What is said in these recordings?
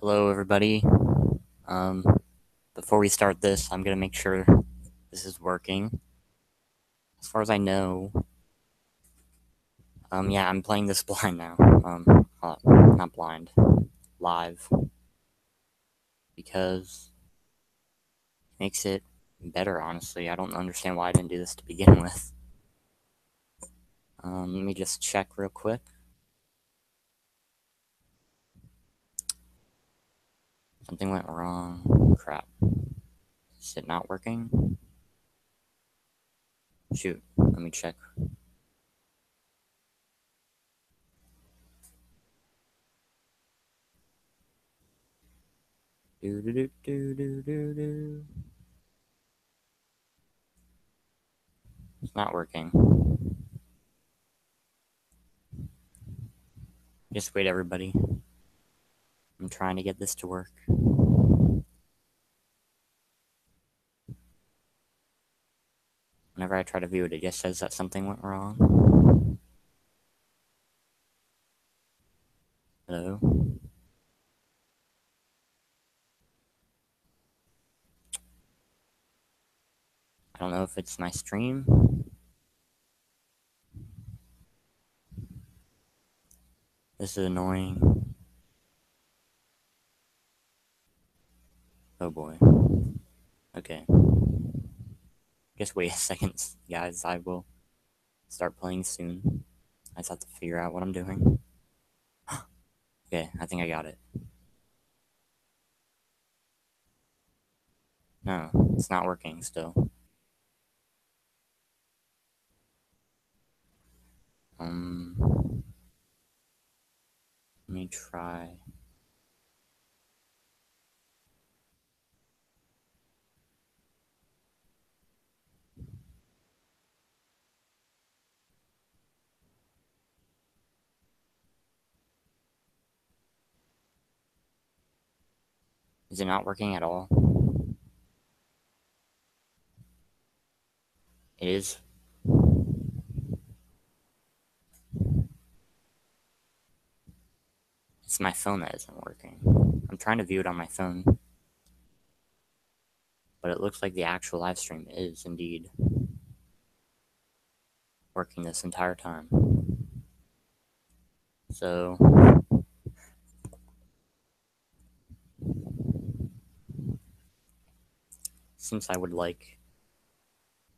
Hello, everybody. Um, Before we start this, I'm gonna make sure this is working. As far as I know, yeah, I'm playing this blind now. Not blind, live, because it makes it better, honestly. I don't understand why I didn't do this to begin with. Let me just check real quick. Something went wrong. Crap. Is it not working? Shoot, let me check. Do do do do do do do. It's not working. Just wait, everybody. I'm trying to get this to work. Whenever I try to view it, it just says that something went wrong. Hello? I don't know if it's my stream. This is annoying. Oh boy. Okay. Just wait a second, guys. I will start playing soon. I just have to figure out what I'm doing. Okay, I think I got it. No, it's not working still. Let me try. Is it not working at all? It is. It's my phone that isn't working. I'm trying to view it on my phone, but it looks like the actual live stream is indeed working this entire time. So, since I would like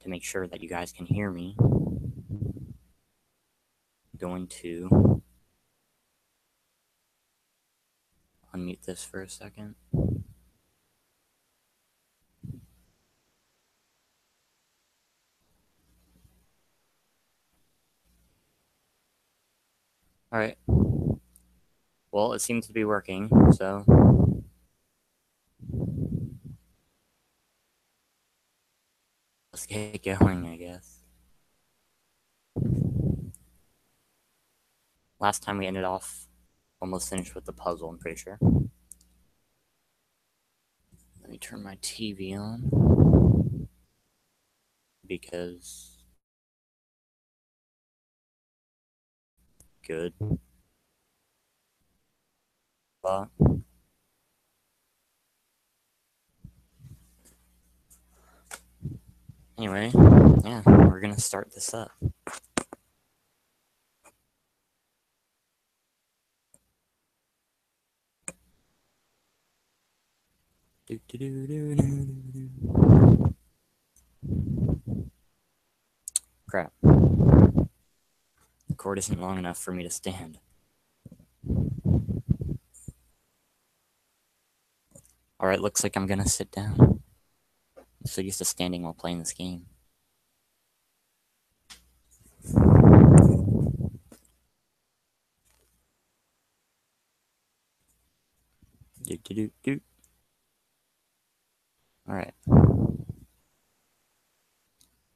to make sure that you guys can hear me, I'm going to unmute this for a second. Alright. Well, it seems to be working, so let's get going, I guess. Last time we ended off almost finished with the puzzle, I'm pretty sure. Let me turn my TV on, because good. But anyway, yeah, we're gonna start this up. Crap. The cord isn't long enough for me to stand. Alright, looks like I'm gonna sit down. I'm so used to standing while playing this game. Alright.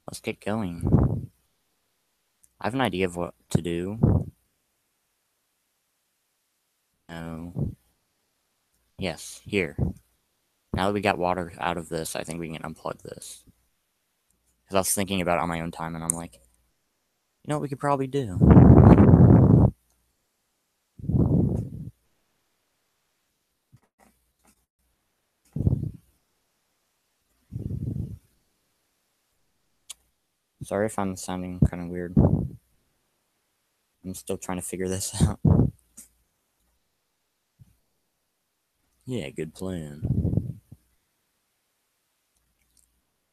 Let's get going. I have an idea of what to do. No. Yes, here. Now that we got water out of this, I think we can unplug this. Because I was thinking about it on my own time, and I'm like, you know what we could probably do? Sorry if I'm sounding kind of weird. I'm still trying to figure this out. Yeah, good plan.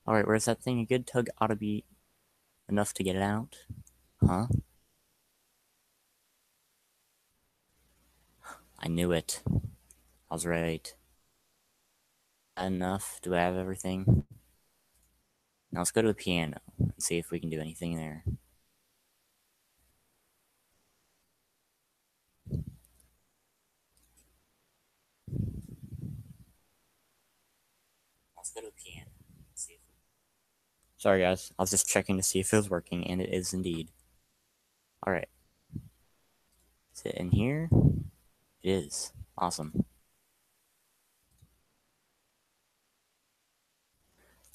Alright, where's that thing? A good tug ought to be enough to get it out. Huh? I knew it. I was right. Enough? Do I have everything? Now let's go to the piano and see if we can do anything there. Let's go to the piano. See if... Sorry guys, I was just checking to see if it was working, and it is indeed. Alright. Is it in here? It is. Awesome.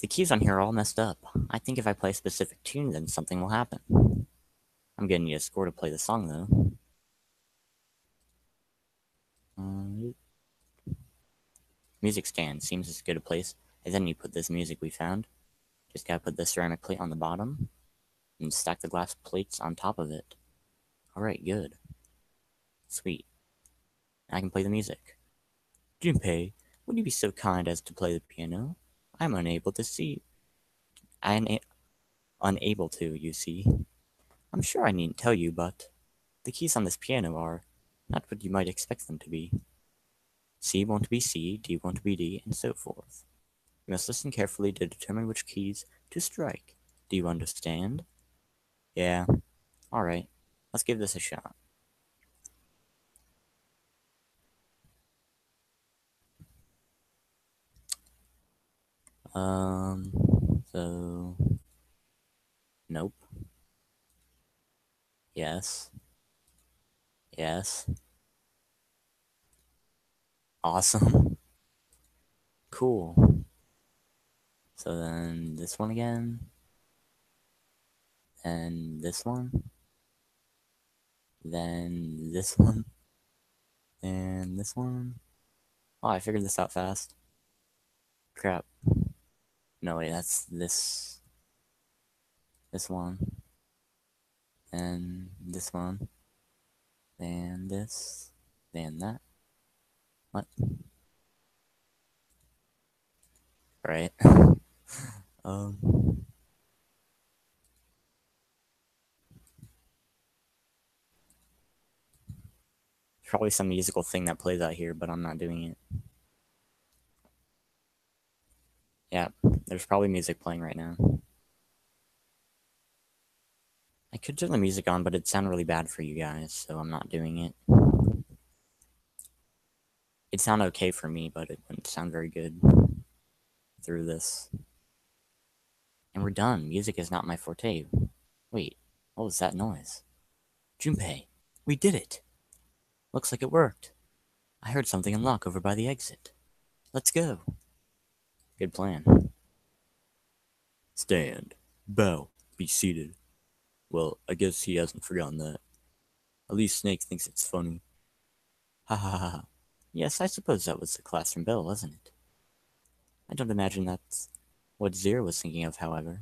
The keys on here are all messed up. I think if I play a specific tune, then something will happen. I'm gonna need a score to play the song, though. Music stand seems as good a place as any to put this music we found. Just gotta put the ceramic plate on the bottom, and stack the glass plates on top of it. Alright, good. Sweet. I can play the music. Junpei, would you be so kind as to play the piano? I'm unable to see. I'm unable to, you see. I'm sure I needn't tell you, but the keys on this piano are not what you might expect them to be. C won't be C, D won't be D, and so forth. You must listen carefully to determine which keys to strike. Do you understand? Yeah. Alright. Let's give this a shot. So... Nope. Yes. Yes. Awesome. Cool. So then this one again. And this one. Then this one. And this one. Oh, I figured this out fast. Crap. No, wait, that's this. This one. And this one. Then this. Then that. What? Right. um. Probably some musical thing that plays out here, but I'm not doing it. Yeah, there's probably music playing right now. I could turn the music on, but it'd sound really bad for you guys, so I'm not doing it. It'd sound okay for me, but it wouldn't sound very good through this. And we're done. Music is not my forte. Wait, what was that noise? Junpei, we did it! Looks like it worked. I heard something unlock over by the exit. Let's go. Good plan. Stand. Bow. Be seated. Well, I guess he hasn't forgotten that. At least Snake thinks it's funny. Ha ha ha ha. Yes, I suppose that was the classroom bell, wasn't it? I don't imagine that's what Zero was thinking of, however.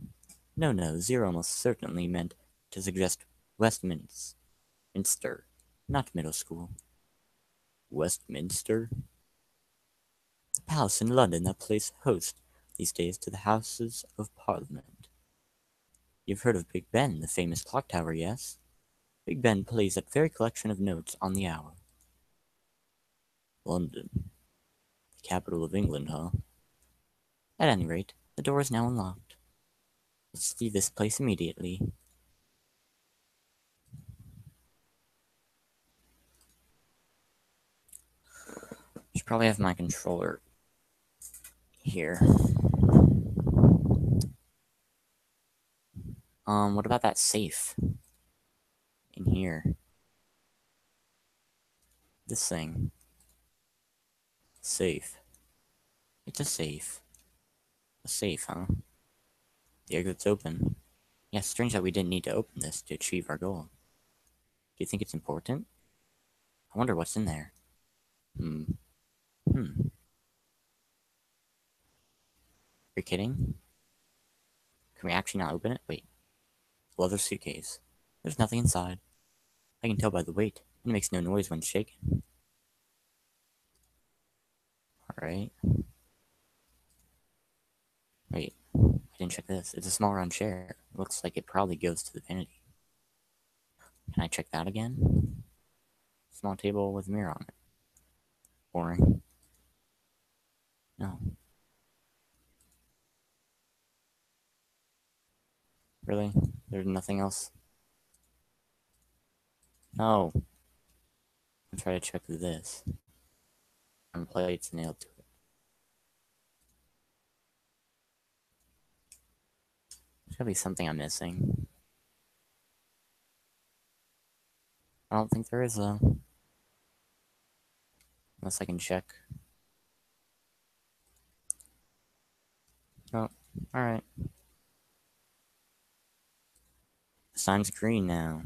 No, no, Zero most certainly meant to suggest Westminster, not middle school. Westminster? The palace in London that plays host these days to the Houses of Parliament. You've heard of Big Ben, the famous clock tower, yes? Big Ben plays that very collection of notes on the hour. London. The capital of England, huh? At any rate, the door is now unlocked. Let's leave this place immediately. Should probably have my controller here. What about that safe? In here. This thing. Safe. It's a safe. A safe, huh? The exit's open. Yeah, strange that we didn't need to open this to achieve our goal. Do you think it's important? I wonder what's in there. You're kidding? Can we actually not open it? Wait. leather suitcase. There's nothing inside. I can tell by the weight. It makes no noise when shaken. Alright. Wait, I didn't check this. It's a small round chair. Looks like it probably goes to the vanity. Can I check that again? Small table with a mirror on it. Boring. No. Really? There's nothing else? No. I'll try to check this. And plates nailed to it. There's gotta be something I'm missing. I don't think there is, though. Unless I can check. Oh, alright. The sign's green now.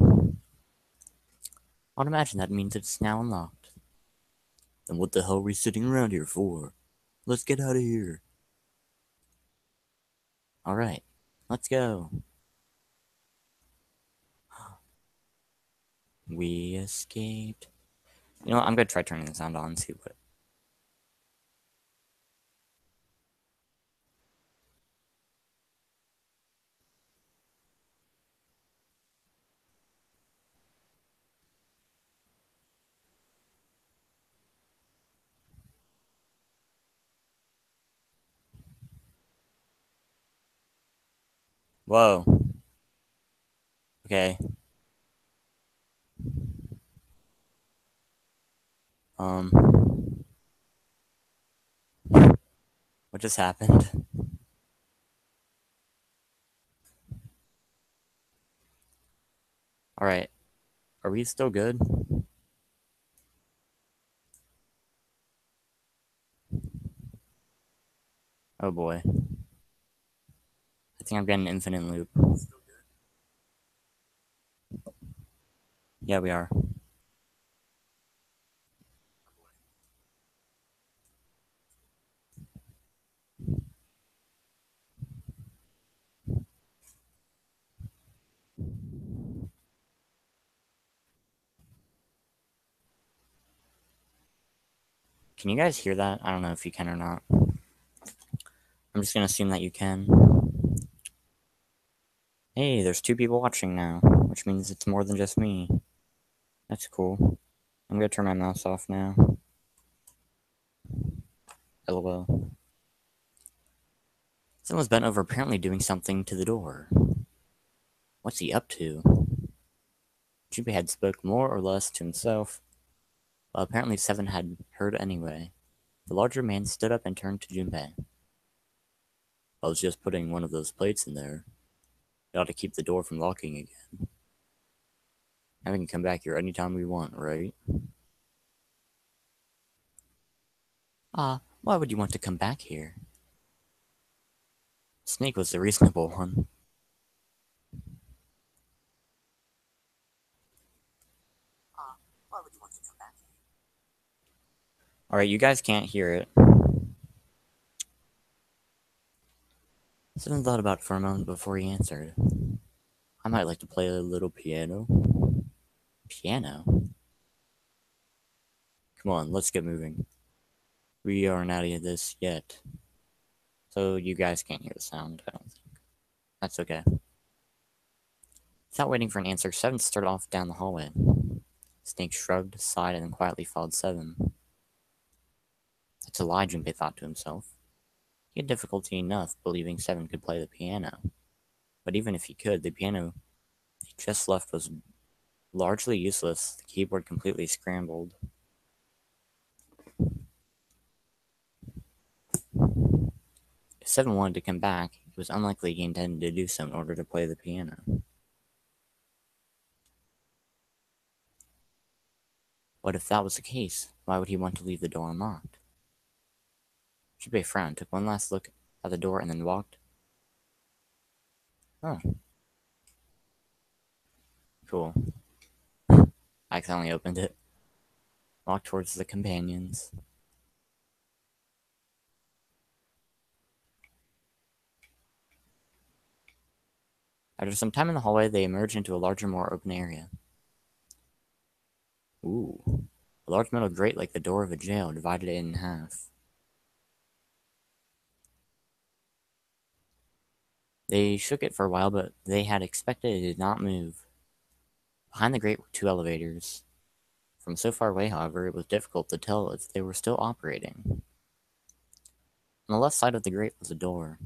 I'd imagine that means it's now unlocked. Then what the hell are we sitting around here for? Let's get out of here. Alright, let's go. We escaped. You know what, I'm gonna try turning the sound on and see what... Whoa. Okay. What just happened? Alright. Are we still good? Oh boy. I think I'm getting an infinite loop. Yeah, we are. Can you guys hear that? I don't know if you can or not. I'm just gonna assume that you can. Hey, there's 2 people watching now, which means it's more than just me. That's cool. I'm gonna turn my mouse off now. LOL. Someone's bent over apparently doing something to the door. What's he up to? Junpei had spoke more or less to himself, but apparently Seven had heard anyway. The larger man stood up and turned to Junpei. I was just putting one of those plates in there. It ought to keep the door from locking again. And we can come back here anytime we want, right? Why would you want to come back here? Snake was the reasonable one. Why would you want to come back here? Alright, you guys can't hear it. Seven thought about it for a moment before he answered. I might like to play a little piano. Piano? Come on, let's get moving. We aren't out of this yet. So you guys can't hear the sound, I don't think. That's okay. Without waiting for an answer, Seven started off down the hallway. Snake shrugged, sighed, and then quietly followed Seven. That's a lie, Junpei thought to himself. He had difficulty enough believing Seven could play the piano. But even if he could, the piano he just left was largely useless, the keyboard completely scrambled. If Seven wanted to come back, it was unlikely he intended to do so in order to play the piano. But if that was the case, why would he want to leave the door unlocked? Junpei frowned, took one last look at the door, and then walked. Oh. Cool. I accidentally opened it. Walked towards the companions. After some time in the hallway, they emerged into a larger, more open area. Ooh. A large metal grate like the door of a jail divided it in half. They shook it for a while, but they had expected it did not move. Behind the grate were two elevators. From so far away, however, it was difficult to tell if they were still operating. On the left side of the grate was a door.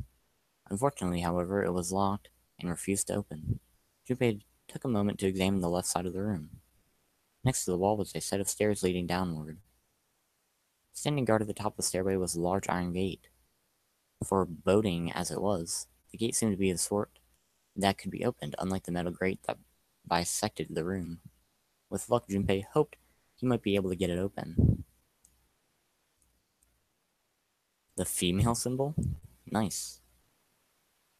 Unfortunately, however, it was locked and refused to open. Junpei took a moment to examine the left side of the room. Next to the wall was a set of stairs leading downward. Standing guard at the top of the stairway was a large iron gate. Foreboding as it was, the gate seemed to be the sort that could be opened, unlike the metal grate that bisected the room. With luck, Junpei hoped he might be able to get it open. The female symbol? Nice.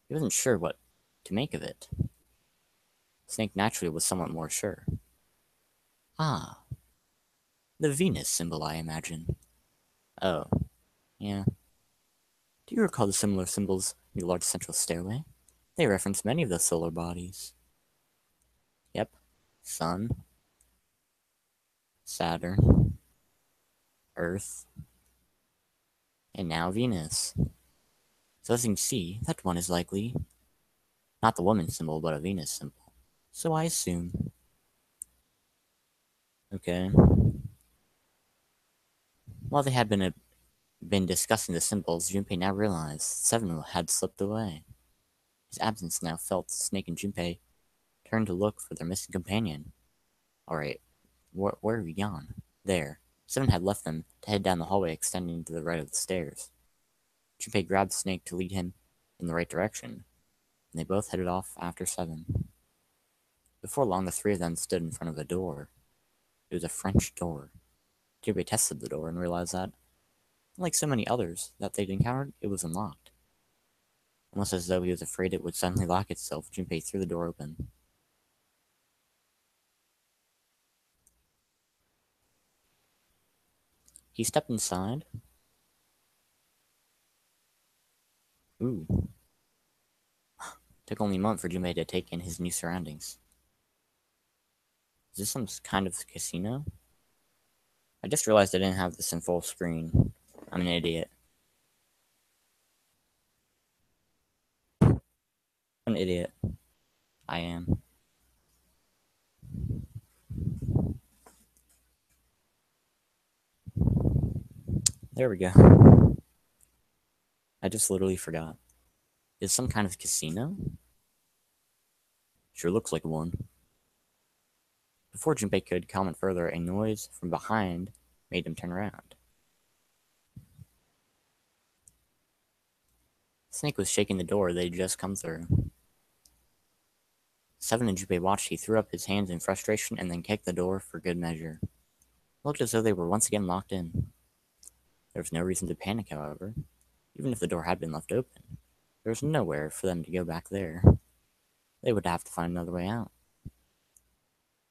He wasn't sure what to make of it. Snake naturally was somewhat more sure. Ah, the Venus symbol, I imagine. Oh, yeah. Do you recall the similar symbols in the large central stairway? They reference many of the solar bodies. Yep. Sun, Saturn, Earth, and now Venus. So as you can see, that one is likely not the woman symbol, but a Venus symbol. So I assume. Okay. While they had been discussing the symbols, Junpei now realized Seven had slipped away. His absence now felt. Snake and Junpei turned to look for their missing companion. Alright, where have you gone? There. Seven had left them to head down the hallway extending to the right of the stairs. Junpei grabbed Snake to lead him in the right direction, and they both headed off after Seven. Before long, the three of them stood in front of a door. It was a French door. Junpei tested the door and realized that, like so many others that they'd encountered, it was unlocked. Almost as though he was afraid it would suddenly lock itself, Junpei threw the door open. He stepped inside. Ooh. Took only a moment for Junpei to take in his new surroundings. Is this some kind of casino? I just realized I didn't have this in full screen. I'm an idiot. An idiot. I am. There we go. I just literally forgot. Is some kind of casino? Sure looks like one. Before Junpei could comment further, a noise from behind made him turn around. Snake was shaking the door they'd just come through. Seven and Junpei watched. He threw up his hands in frustration and then kicked the door for good measure. It looked as though they were once again locked in. There was no reason to panic, however. Even if the door had been left open, there was nowhere for them to go back there. They would have to find another way out.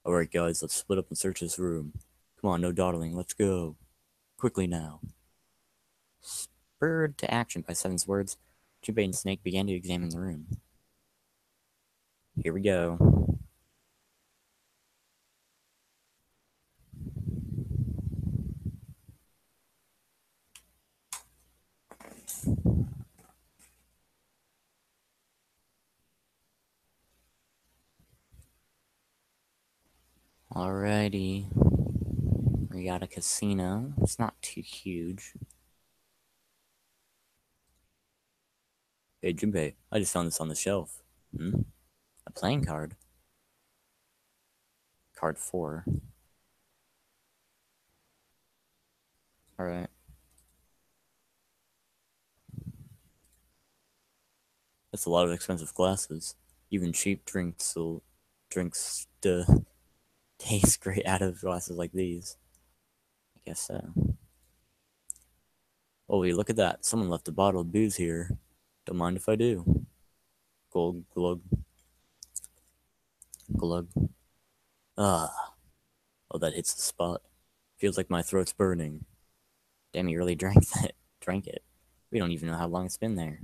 Alright guys, let's split up and search this room. Come on, no dawdling, let's go. Quickly now. Spurred to action by Seven's words, Junpei and Snake began to examine the room. Here we go. Alrighty. We got a casino. It's not too huge. Hey Junpei, I just found this on the shelf. A playing card. Card 4. Alright. That's a lot of expensive glasses. Even cheap drinks taste great out of glasses like these. I guess so. Oh, wait, look at that. Someone left a bottle of booze here. Don't mind if I do. Glug, glug. Glug. Ah. Oh, that hits the spot. Feels like my throat's burning. Damn, he really drank it. We don't even know how long it's been there.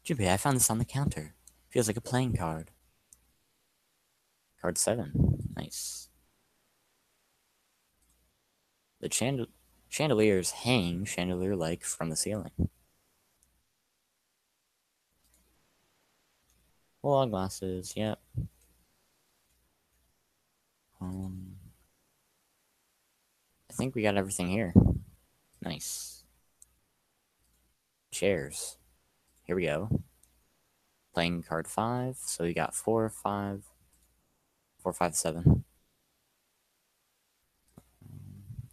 Junpei, I found this on the counter. Feels like a playing card. Card 7. Nice. The chandeliers hang chandelier-like from the ceiling. Wall glasses, yep. I think we got everything here. Nice. Chairs. Here we go. Playing card 5, so we got 4, 5, 4, 5, 7.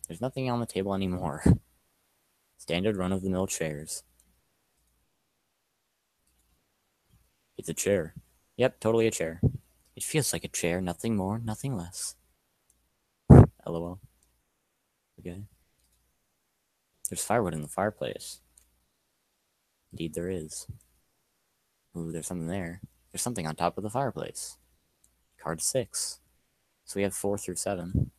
There's nothing on the table anymore. Standard run-of-the-mill chairs. It's a chair. Yep, totally a chair. It feels like a chair, nothing more, nothing less. LOL. Okay. There's firewood in the fireplace. Indeed there is. Ooh, there's something there. There's something on top of the fireplace. Card 6. So we have 4 through 7.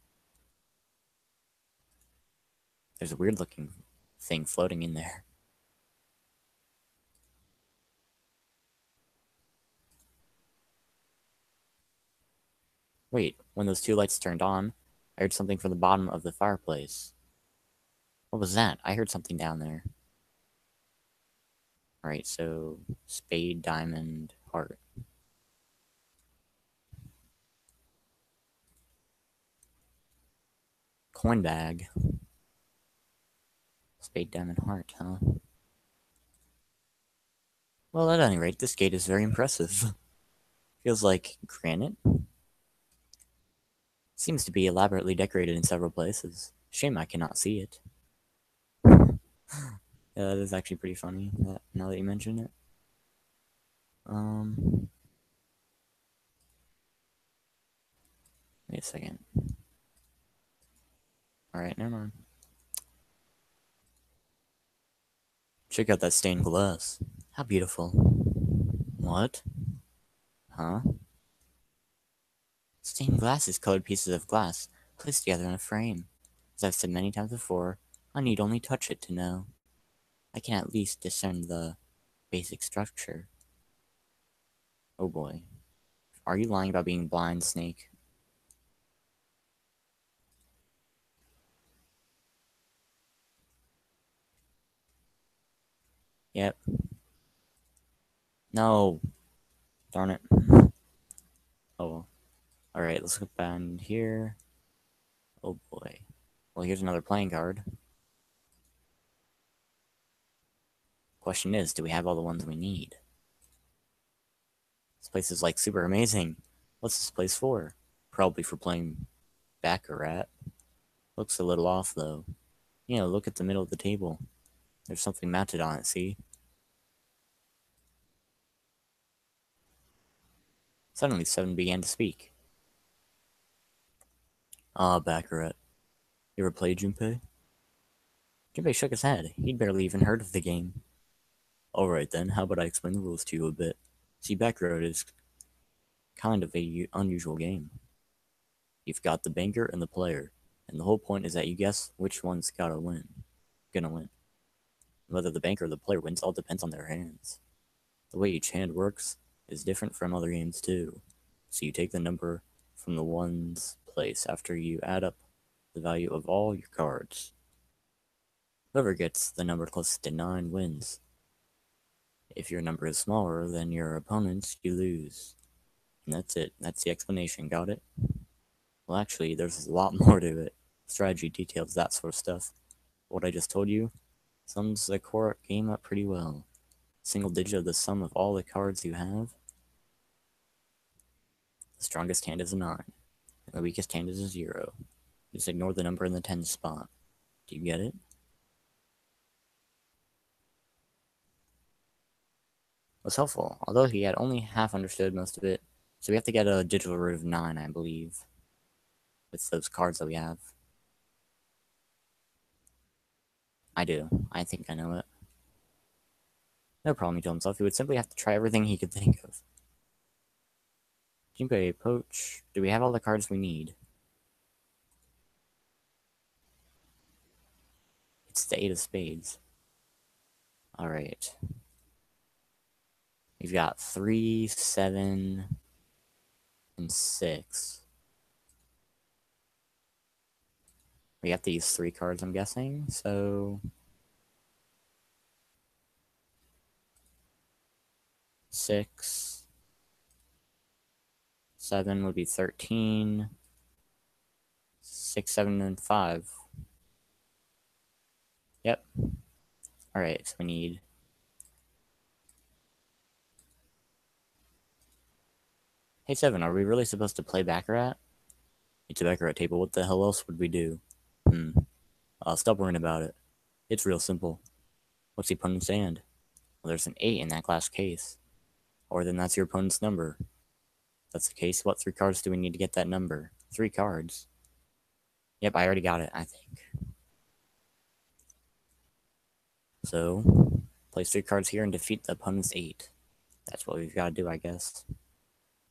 There's a weird looking thing floating in there. Wait, when those 2 lights turned on, I heard something from the bottom of the fireplace. What was that? I heard something down there. Alright, so spade, diamond, heart. Coin bag. Spade, diamond, heart, huh? Well, at any rate, this gate is very impressive. Feels like granite. Seems to be elaborately decorated in several places. Shame I cannot see it. Yeah, that is actually pretty funny, now that you mention it. Wait a second. Alright, never mind. Check out that stained glass. How beautiful. What? Huh? Stained glass is colored pieces of glass, placed together in a frame. As I've said many times before, I need only touch it to know. I can at least discern the basic structure. Oh boy. Are you lying about being blind, Snake? Yep. No. Darn it. Oh. Alright, let's go back in here. Oh boy. Well, here's another playing card. Question is, do we have all the ones we need? This place is like super amazing. What's this place for? Probably for playing Baccarat. Looks a little off though. Yeah, look at the middle of the table. There's something mounted on it, see? Suddenly, Seven began to speak. Ah, Baccarat. You ever played Junpei? Junpei shook his head. He'd barely even heard of the game. Alright then, how about I explain the rules to you a bit? See, Baccarat is kind of a unusual game. You've got the banker and the player, and the whole point is that you guess which one's gonna win. Whether the banker or the player wins all depends on their hands. The way each hand works is different from other games too. So you take the number from the one's place after you add up the value of all your cards. Whoever gets the number closest to 9 wins. If your number is smaller than your opponent's, you lose. And that's it. That's the explanation. Got it? Well, actually, there's a lot more to it. Strategy details, that sort of stuff. What I just told you sums the core game up pretty well. Single digit of the sum of all the cards you have. The strongest hand is a 9. And the weakest hand is a 0. Just ignore the number in the 10 spot. Do you get it? Was helpful, although he had only half understood most of it, so we have to get a digital root of 9, I believe, with those cards that we have. I do. I think I know it. No problem, he told himself. He would simply have to try everything he could think of. Junpei, Poach, do we have all the cards we need? It's the 8 of spades. Alright. We've got 3, 7, and 6. We got these 3 cards, I'm guessing, so 6, 7 would be 13, 6, 7, and 5. Yep. Alright, so we need... Hey, 7, are we really supposed to play Baccarat? It's a Baccarat table, what the hell else would we do? Stop worrying about it. It's real simple. What's the opponent's hand? Well, there's an 8 in that glass case. Or then that's your opponent's number. If that's the case, what 3 cards do we need to get that number? 3 cards. Yep, I already got it, I think. So, place 3 cards here and defeat the opponent's 8. That's what we've got to do, I guess.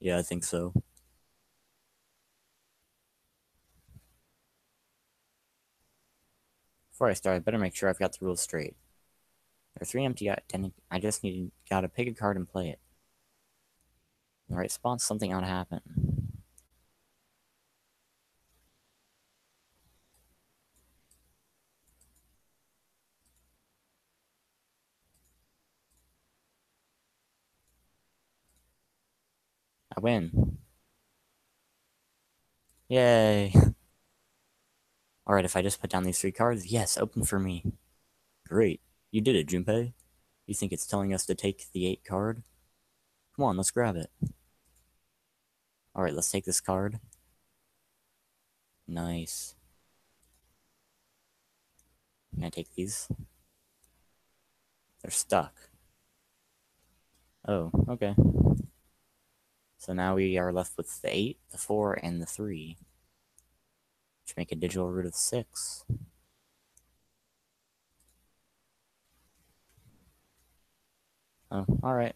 Yeah, I think so. Before I start, I better make sure I've got the rules straight. There are 3 empty items. I just gotta pick a card and play it. In the right spot, something ought to happen. I win. Yay. Alright, if I just put down these 3 cards, yes, open for me. Great. You did it, Junpei. You think it's telling us to take the 8 card? Come on, let's grab it. Alright, let's take this card. Nice. Can I take these? They're stuck. Oh, okay. So now we are left with the 8, the 4, and the 3. Which make a digital root of 6. Oh, alright.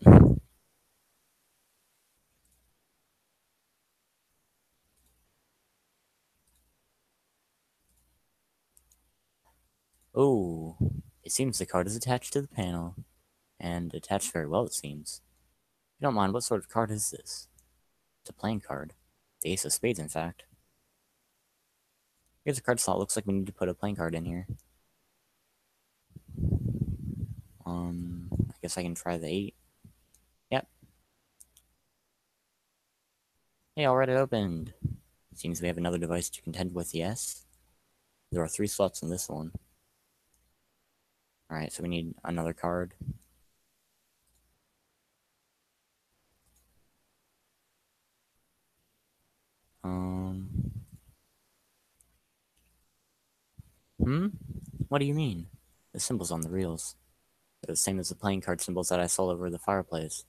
Oh, it seems the card is attached to the panel. And attached very well, it seems. If you don't mind, what sort of card is this? It's a playing card. The Ace of Spades, in fact. Here's a card slot. Looks like we need to put a playing card in here. I guess I can try the 8. Yep. Hey, already opened. Seems we have another device to contend with, yes? There are 3 slots in this one. Alright, so we need another card. What do you mean? The symbols on the reels. They're the same as the playing card symbols that I saw over the fireplace.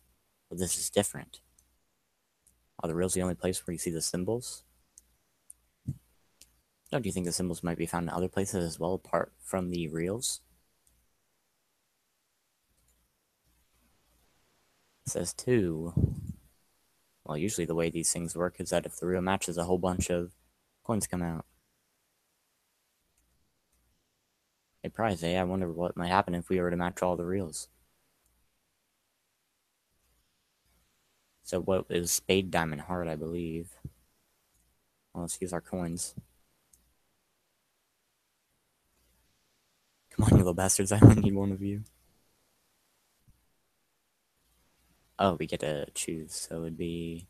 But this is different. Are the reels the only place where you see the symbols? Don't you think the symbols might be found in other places as well, apart from the reels? It says 2. Well, usually the way these things work is that if the reel matches, a whole bunch of coins come out. A prize, eh? I wonder what might happen if we were to match all the reels. So what is spade, diamond, heart, I believe. Well, let's use our coins. Come on, you little bastards, I only need one of you. Oh, we get to choose, so it'd be...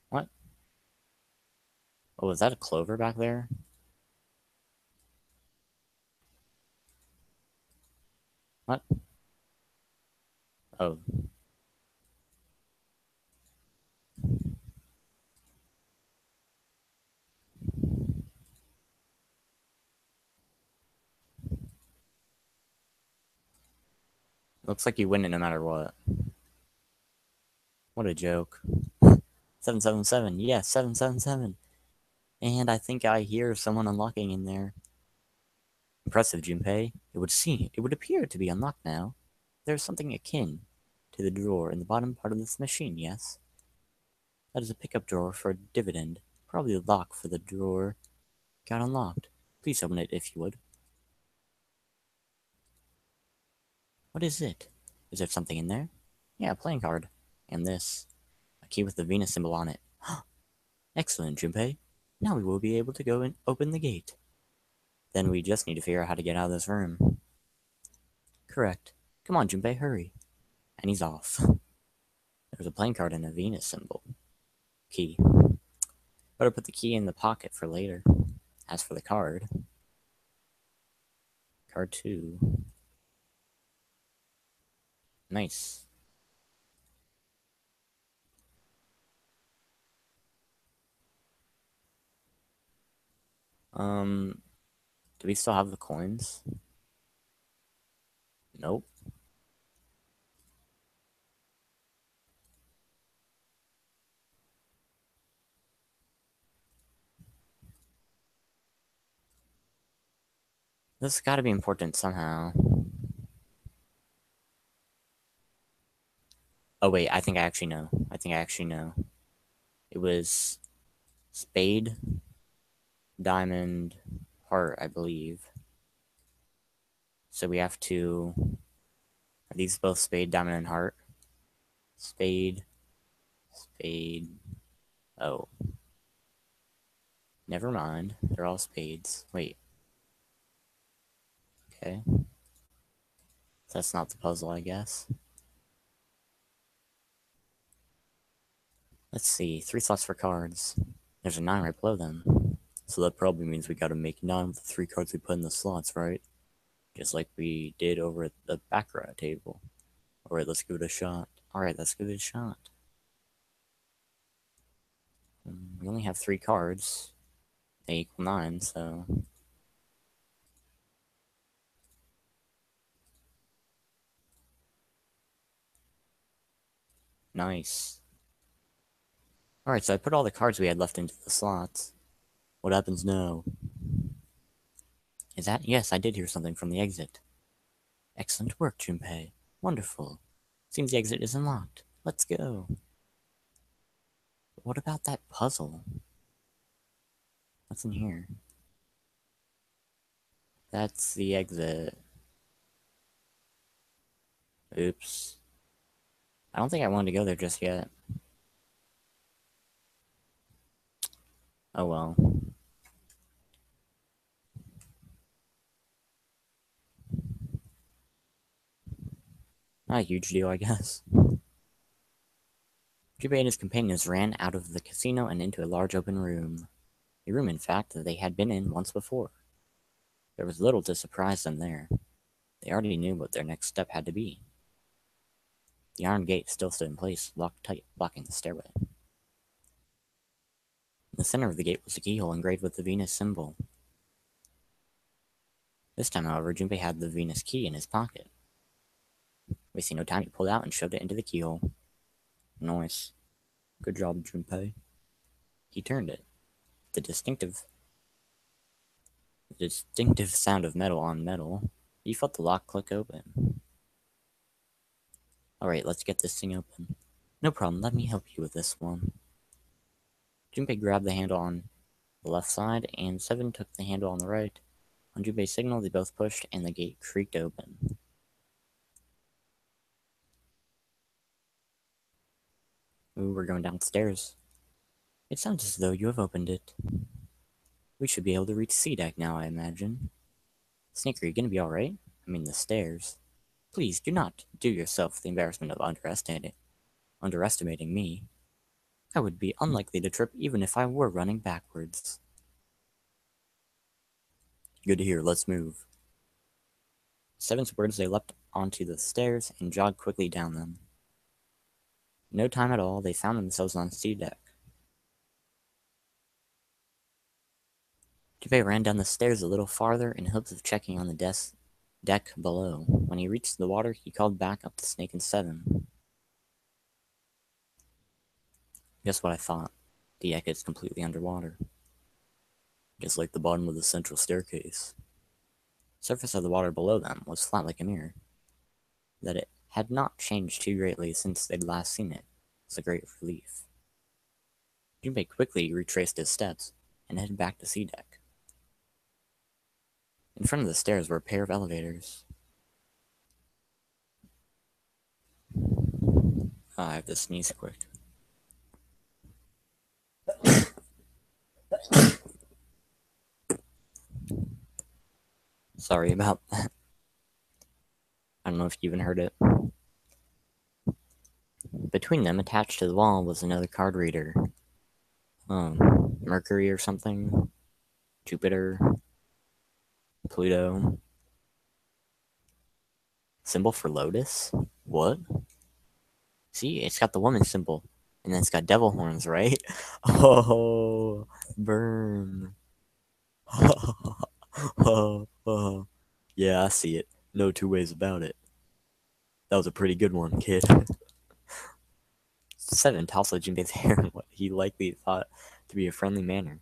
What? Oh, was that a clover back there? What? Oh. Looks like you win it no matter what. What a joke. 777, yes, 777. And I think I hear someone unlocking in there. Impressive, Junpei. It would appear to be unlocked now. There's something akin to the drawer in the bottom part of this machine, yes? That is a pickup drawer for a dividend. Probably the lock for the drawer got unlocked. Please open it if you would. What is it? Is there something in there? Yeah, a playing card. And this. A key with the Venus symbol on it. Excellent, Junpei. Now we will be able to go and open the gate. Then we just need to figure out how to get out of this room. Correct. Come on, Junpei, hurry. And he's off. There's a playing card and a Venus symbol. Key. Better put the key in the pocket for later. As for the card... Card 2. Nice. Do we still have the coins? Nope. This has got to be important somehow. Oh wait, I think I actually know. It was spade, diamond, heart, I believe. So we have to... Are these both spade, diamond, and heart? Spade, spade... Oh. Never mind. They're all spades. Wait. Okay. That's not the puzzle, I guess. Let's see. 3 slots for cards. There's a 9 right below them. So that probably means we gotta make 9 with the 3 cards we put in the slots, right? Just like we did over at the baccarat table. Alright, let's give it a shot. Alright, let's give it a shot. We only have 3 cards. They equal 9, so... Nice. Alright, so I put all the cards we had left into the slots. What happens now? Is that? Yes, I did hear something from the exit. Excellent work, Junpei. Wonderful. Seems the exit is unlocked. Let's go. What about that puzzle? What's in here? That's the exit. Oops. I don't think I wanted to go there just yet. Oh well. Not a huge deal, I guess. Junpei and his companions ran out of the casino and into a large open room. A room, in fact, that they had been in once before. There was little to surprise them there. They already knew what their next step had to be. The iron gate still stood in place, locked tight, blocking the stairway. In the center of the gate was a keyhole engraved with the Venus symbol. This time, however, Junpei had the Venus key in his pocket. Wasting no time, he pulled out and shoved it into the keyhole. Nice. Good job, Junpei. He turned it. The distinctive sound of metal on metal. He felt the lock click open. Alright, let's get this thing open. No problem, let me help you with this one. Junpei grabbed the handle on the left side, and Seven took the handle on the right. On Junpei's signal, they both pushed, and the gate creaked open. Ooh, we're going downstairs. It sounds as though you have opened it. We should be able to reach C-Deck now, I imagine. Snake, are you gonna be alright? I mean, the stairs. Please, do not do yourself the embarrassment of underestimating me. I would be unlikely to trip even if I were running backwards. Good to hear, let's move. Seven's words, they leapt onto the stairs and jogged quickly down them. In no time at all, they found themselves on C-Deck. Junpei ran down the stairs a little farther in hopes of checking on the deck below. When he reached the water, he called back up to Snake and Seven. Guess what I thought? The deck is completely underwater. Just like the bottom of the central staircase. The surface of the water below them was flat like a mirror. That it had not changed too greatly since they'd last seen it was a great relief. Junpei quickly retraced his steps and headed back to C-Deck. In front of the stairs were a pair of elevators. I have to sneeze quick. Sorry about that. I don't know if you even heard it. Between them, attached to the wall, was another card reader. Mercury or something? Jupiter? Pluto? Symbol for Lotus? What? See, it's got the woman symbol. And then it's got devil horns, right? Oh, burn. Yeah, I see it. No two ways about it. That was a pretty good one, kid. 7. Tousled Jinbei's hair in what he likely thought to be a friendly manner.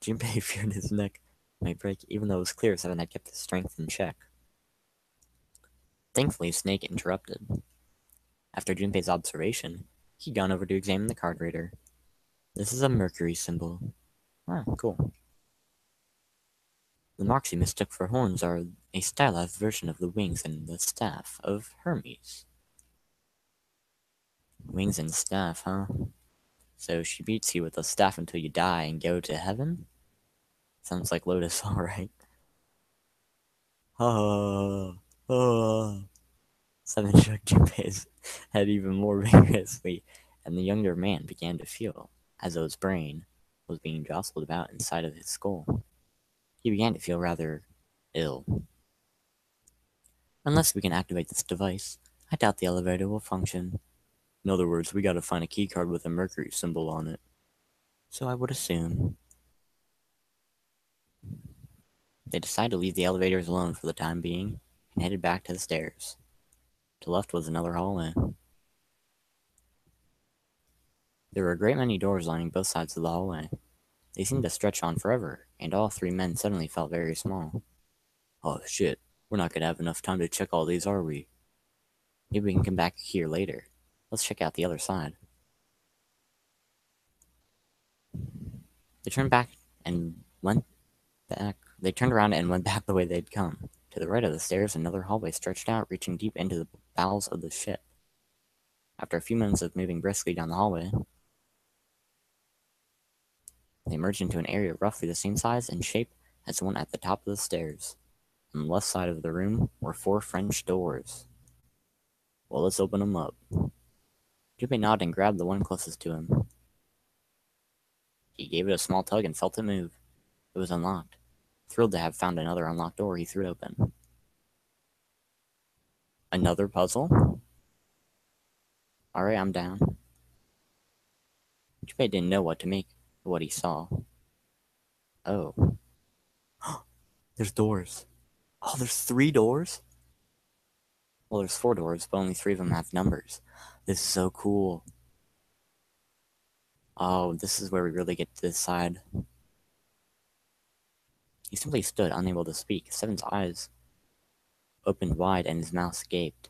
Jinbei feared his neck might break, even though it was clear 7 had kept his strength in check. Thankfully, Snake interrupted. After Junpei's observation, he'd gone over to examine the card reader. This is a Mercury symbol. Ah, cool. The marks he mistook for horns are a stylized version of the wings and the staff of Hermes. Wings and staff, huh? So she beats you with a staff until you die and go to heaven? Sounds like Lotus, alright. Ah. 7 shook Junpei's head even more vigorously, and the younger man began to feel as though his brain was being jostled about inside of his skull. He began to feel rather ill. Unless we can activate this device, I doubt the elevator will function. In other words, we gotta find a keycard with a Mercury symbol on it. So I would assume. They decided to leave the elevators alone for the time being, and headed back to the stairs. To the left was another hallway. There were a great many doors lining both sides of the hallway. They seemed to stretch on forever, and all 3 men suddenly felt very small. Oh shit, we're not gonna have enough time to check all these, are we? Maybe we can come back here later. Let's check out the other side. They turned back and went back. They turned around and went back the way they'd come. To the right of the stairs, another hallway stretched out, reaching deep into the bowels of the ship. After a few minutes of moving briskly down the hallway, they emerged into an area roughly the same size and shape as the one at the top of the stairs. On the left side of the room were 4 French doors. Well, let's open them up. Junpei nodded and grabbed the one closest to him. He gave it a small tug and felt it move. It was unlocked. Thrilled to have found another unlocked door, he threw it open. Another puzzle? Alright, I'm down. Junpei didn't know what to make of what he saw. Oh. There's doors. Oh, there's 3 doors? Well, there's 4 doors, but only 3 of them have numbers. This is so cool. Oh, this is where we really get to decide. He simply stood, unable to speak. 7's eyes opened wide and his mouth gaped.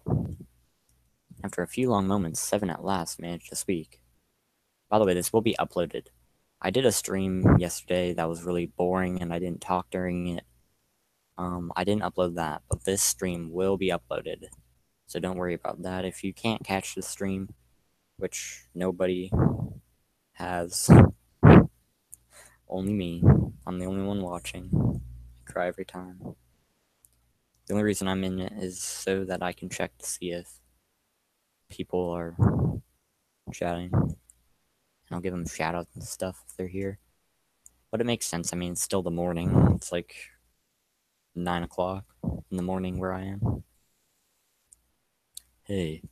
After a few long moments, 7 at last managed to speak. By the way, this will be uploaded. I did a stream yesterday that was really boring and I didn't talk during it. I didn't upload that, but this stream will be uploaded. So don't worry about that. If you can't catch the stream, which nobody has, only me. I'm the only one watching. I cry every time. The only reason I'm in it is so that I can check to see if people are chatting. And I'll give them shoutouts and stuff if they're here. But it makes sense. I mean, it's still the morning. It's like 9 o'clock in the morning where I am. Hey,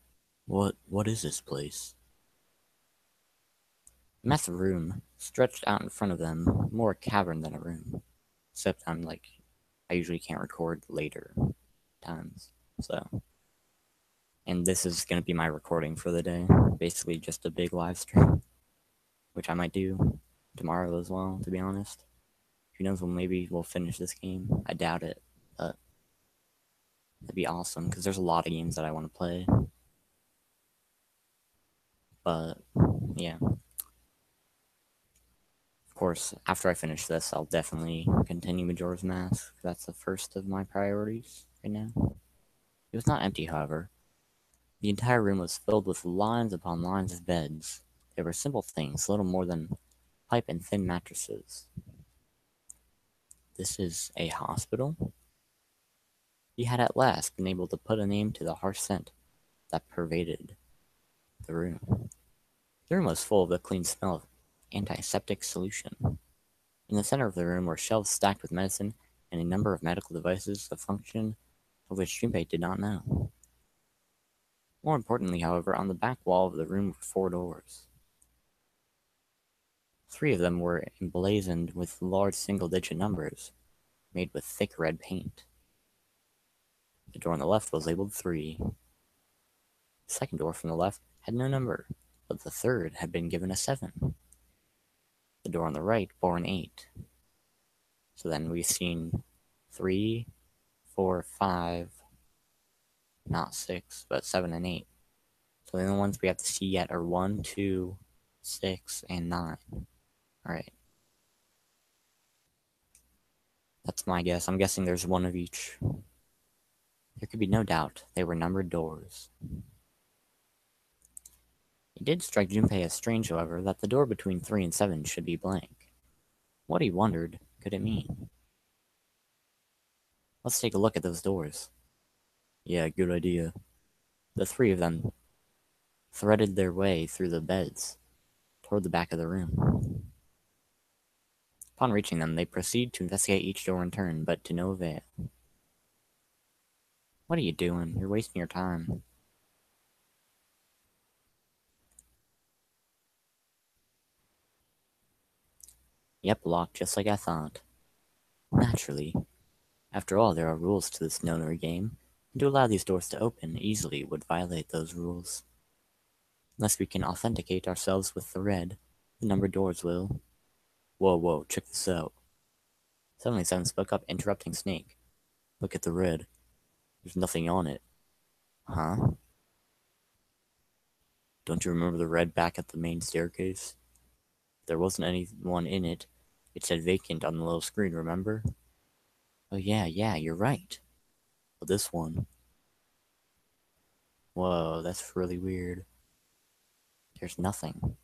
what is this place? A massive room stretched out in front of them, more a cavern than a room. Except I usually can't record later times, so. And this is gonna be my recording for the day. Basically just a big live stream, which I might do tomorrow as well, to be honest. Who knows, well, maybe we'll finish this game. I doubt it, but that'd be awesome, because there's a lot of games that I want to play. But, yeah. Of course, after I finish this, I'll definitely continue Majora's Mask. That's the first of my priorities right now. It was not empty, however. The entire room was filled with lines upon lines of beds. They were simple things, little more than pipe and thin mattresses. This is a hospital? He had at last been able to put a name to the harsh scent that pervaded the room. The room was full of the clean smell of antiseptic solution. In the center of the room were shelves stacked with medicine and a number of medical devices, the function of which Junpei did not know. More importantly, however, on the back wall of the room were 4 doors. 3 of them were emblazoned with large single-digit numbers, made with thick red paint. The door on the left was labeled 3. The second door from the left had no number, but the third had been given a 7. The door on the right bore an 8. So then we've seen 3, 4, 5, not 6, but 7 and 8. So the only ones we have to see yet are 1, 2, 6, and 9. Alright. That's my guess. I'm guessing there's 1 of each. There could be no doubt they were numbered doors. It did strike Junpei as strange, however, that the door between 3 and 7 should be blank. What, he wondered, could it mean? Let's take a look at those doors. Yeah, good idea. The 3 of them threaded their way through the beds toward the back of the room. Upon reaching them, they proceed to investigate each door in turn, but to no avail. What are you doing? You're wasting your time. Yep, locked just like I thought. Naturally. After all, there are rules to this nonary game, and to allow these doors to open easily would violate those rules. Unless we can authenticate ourselves with the red, the numbered doors will. Whoa, check this out. Suddenly Seven spoke up, interrupting Snake. Look at the red. There's nothing on it. Huh? Don't you remember the red back at the main staircase? There wasn't anyone in it. It said vacant on the little screen, remember? Oh yeah, you're right. But this one... Whoa, that's really weird. There's nothing.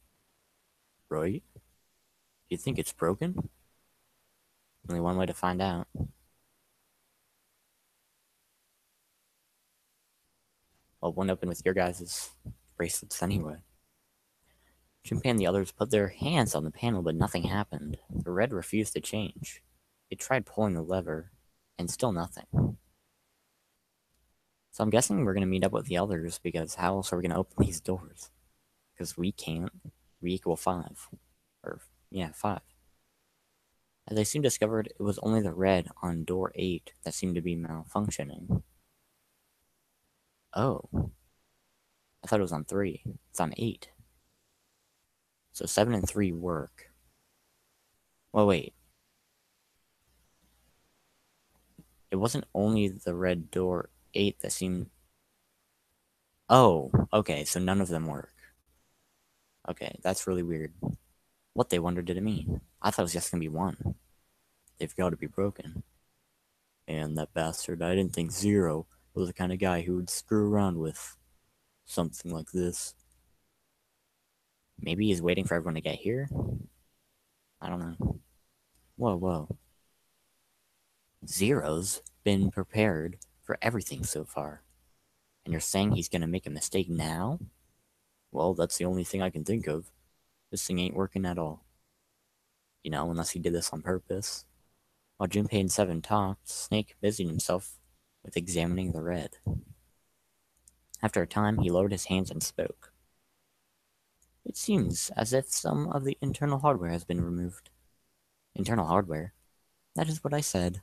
Right? You think it's broken? Only one way to find out. Well, one open with your guys' bracelets anyway. Junpei and the others put their hands on the panel, but nothing happened. The red refused to change. They tried pulling the lever, and still nothing. So I'm guessing we're going to meet up with the others, because how else are we going to open these doors? Because we can't. We equal 5. Or, yeah, 5. As I soon discovered, it was only the red on door 8 that seemed to be malfunctioning. Oh. I thought it was on 3. It's on 8. So 7 and 3 work. Well, wait. It wasn't only the red door 8 that seemed... Oh, okay, so none of them work. Okay, that's really weird. What, they wonder, did it mean? I thought it was just gonna be 1. They've got to be broken. And that bastard, I didn't think Zero was the kind of guy who would screw around with something like this. Maybe he's waiting for everyone to get here? I don't know. Whoa. Zero's been prepared for everything so far. And you're saying he's gonna make a mistake now? Well, that's the only thing I can think of. This thing ain't working at all. You know, unless he did this on purpose. While Junpei and Seven talked, Snake busied himself with examining the red. After a time, he lowered his hands and spoke. It seems as if some of the internal hardware has been removed. Internal hardware? That is what I said.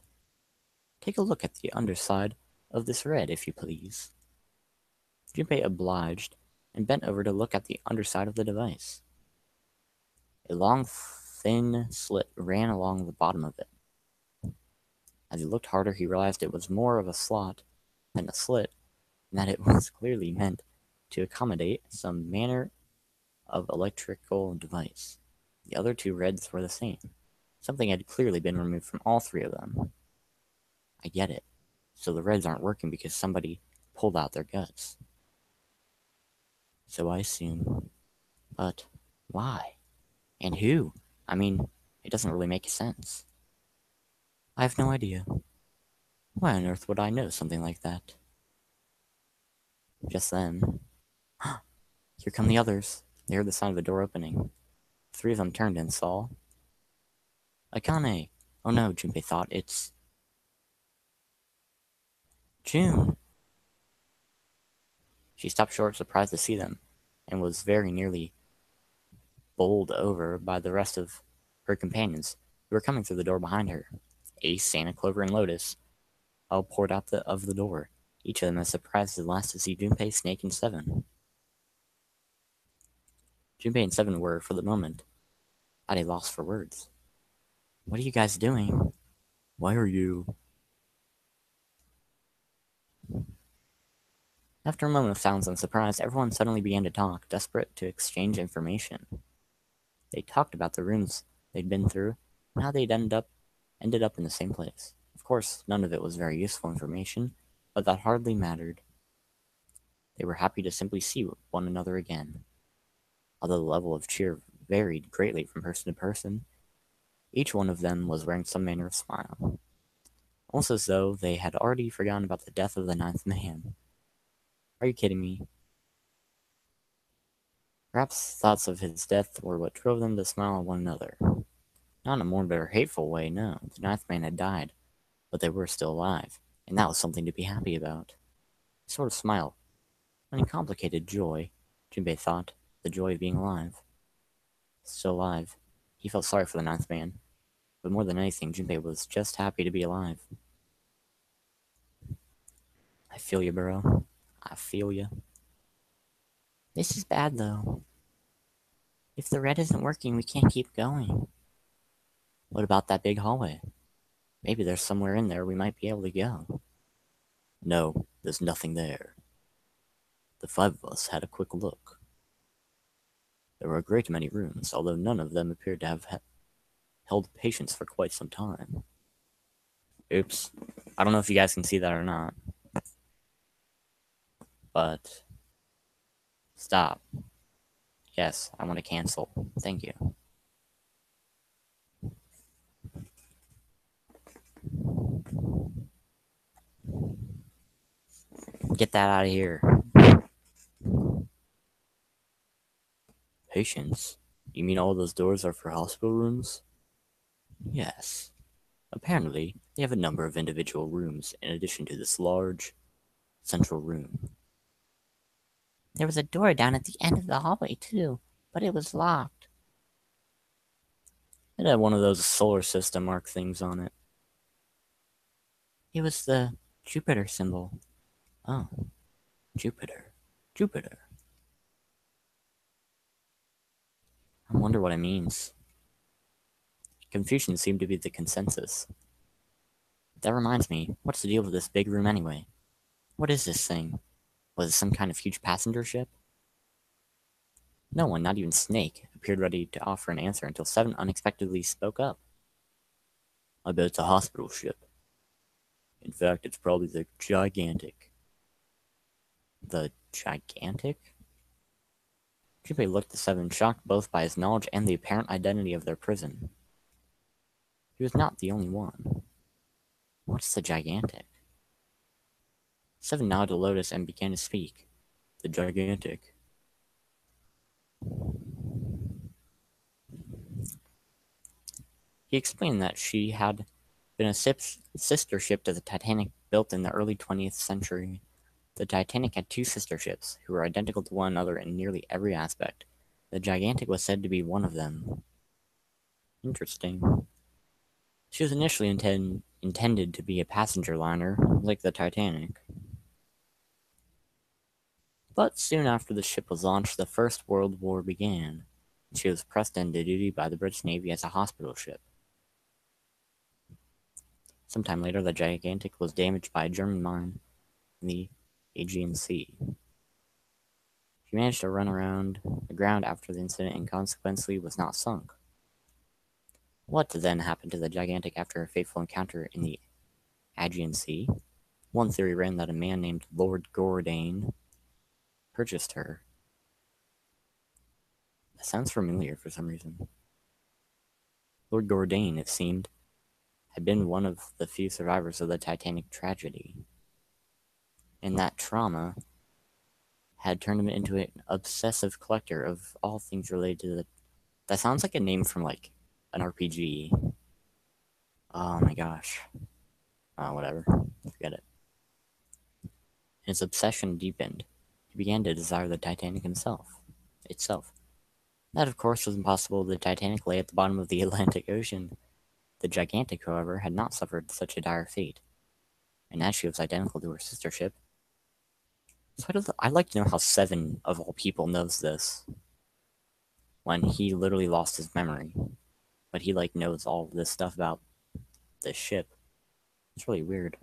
Take a look at the underside of this red, if you please. Junpei obliged and bent over to look at the underside of the device. A long, thin slit ran along the bottom of it. As he looked harder, he realized it was more of a slot than a slit, and that it was clearly meant to accommodate some manner of electrical device. The other 2 reds were the same. Something had clearly been removed from all 3 of them. I get it. So the reds aren't working because somebody pulled out their guts. So I assume. But why? And who? I mean, it doesn't really make sense. I have no idea. Why on earth would I know something like that? Just then, here come the others. They heard the sound of a door opening. Three of them turned and saw Akane. Oh no, Junpei thought, it's June. She stopped short, surprised to see them, and was very nearly bowled over by the rest of her companions, who were coming through the door behind her. Ace, Santa, Clover, and Lotus all poured out of the door, each of them as surprised as the last to see Junpei, Snake, and Seven. Junpei and Seven were, for the moment, at a loss for words. What are you guys doing? Why are you... After a moment of silence and surprise, everyone suddenly began to talk, desperate to exchange information. They talked about the rooms they'd been through, and how they'd ended up in the same place. Of course, none of it was very useful information, but that hardly mattered. They were happy to simply see one another again. Although the level of cheer varied greatly from person to person, each one of them was wearing some manner of smile, almost as though they had already forgotten about the death of the ninth man. Are you kidding me? Perhaps thoughts of his death were what drove them to smile at one another. Not in a morbid or hateful way, no. The ninth man had died, but they were still alive, and that was something to be happy about. A sort of smile, an uncomplicated joy, Jinbei thought, the joy of being alive. Still alive. He felt sorry for the ninth man, but more than anything, Jinbei was just happy to be alive. I feel you, bro. I feel you. This is bad, though. If the red isn't working, we can't keep going. What about that big hallway? Maybe there's somewhere in there we might be able to go. No, there's nothing there. The five of us had a quick look. There were a great many rooms, although none of them appeared to have held patients for quite some time. Oops. I don't know if you guys can see that or not. But... Stop. Yes, I want to cancel. Thank you. Get that out of here. Patients? You mean all those doors are for hospital rooms? Yes. Apparently, they have a number of individual rooms in addition to this large, central room. There was a door down at the end of the hallway, too, but it was locked. It had one of those solar system mark things on it. It was the Jupiter symbol. Oh, Jupiter. Jupiter. I wonder what it means. Confusion seemed to be the consensus. That reminds me, what's the deal with this big room anyway? What is this thing? Was it some kind of huge passenger ship? No one, not even Snake, appeared ready to offer an answer until Seven unexpectedly spoke up. I bet it's a hospital ship. In fact, it's probably the Gigantic. The Gigantic? Junpei looked at Seven, shocked both by his knowledge and the apparent identity of their prison. He was not the only one. What's the Gigantic? Seven nodded to Lotus and began to speak. The Gigantic. He explained that she had been a sister ship to the Titanic built in the early 20th century. The Titanic had two sister ships, who were identical to one another in nearly every aspect. The Gigantic was said to be one of them. Interesting. She was initially intended to be a passenger liner, like the Titanic. But soon after the ship was launched, the First World War began, and she was pressed into duty by the British Navy as a hospital ship. Sometime later, the Gigantic was damaged by a German mine in the Aegean Sea. She managed to run around the ground after the incident and consequently was not sunk. What then happened to the Gigantic after a fateful encounter in the Aegean Sea? One theory ran that a man named Lord Gordane purchased her That sounds familiar for some reason. Lord Gordain, it seemed, had been one of the few survivors of the Titanic tragedy. And that trauma had turned him into an obsessive collector of all things related to the... That sounds like a name from, like, an RPG. Oh my gosh. Whatever. Forget it. His obsession deepened. He began to desire the Titanic itself. That, of course, was impossible. The Titanic lay at the bottom of the Atlantic Ocean. The Gigantic, however, had not suffered such a dire fate, and as she was identical to her sister ship. So I'd like to know how Seven, of all people, knows this, when he literally lost his memory, but he, like, knows all this stuff about this ship. It's really weird.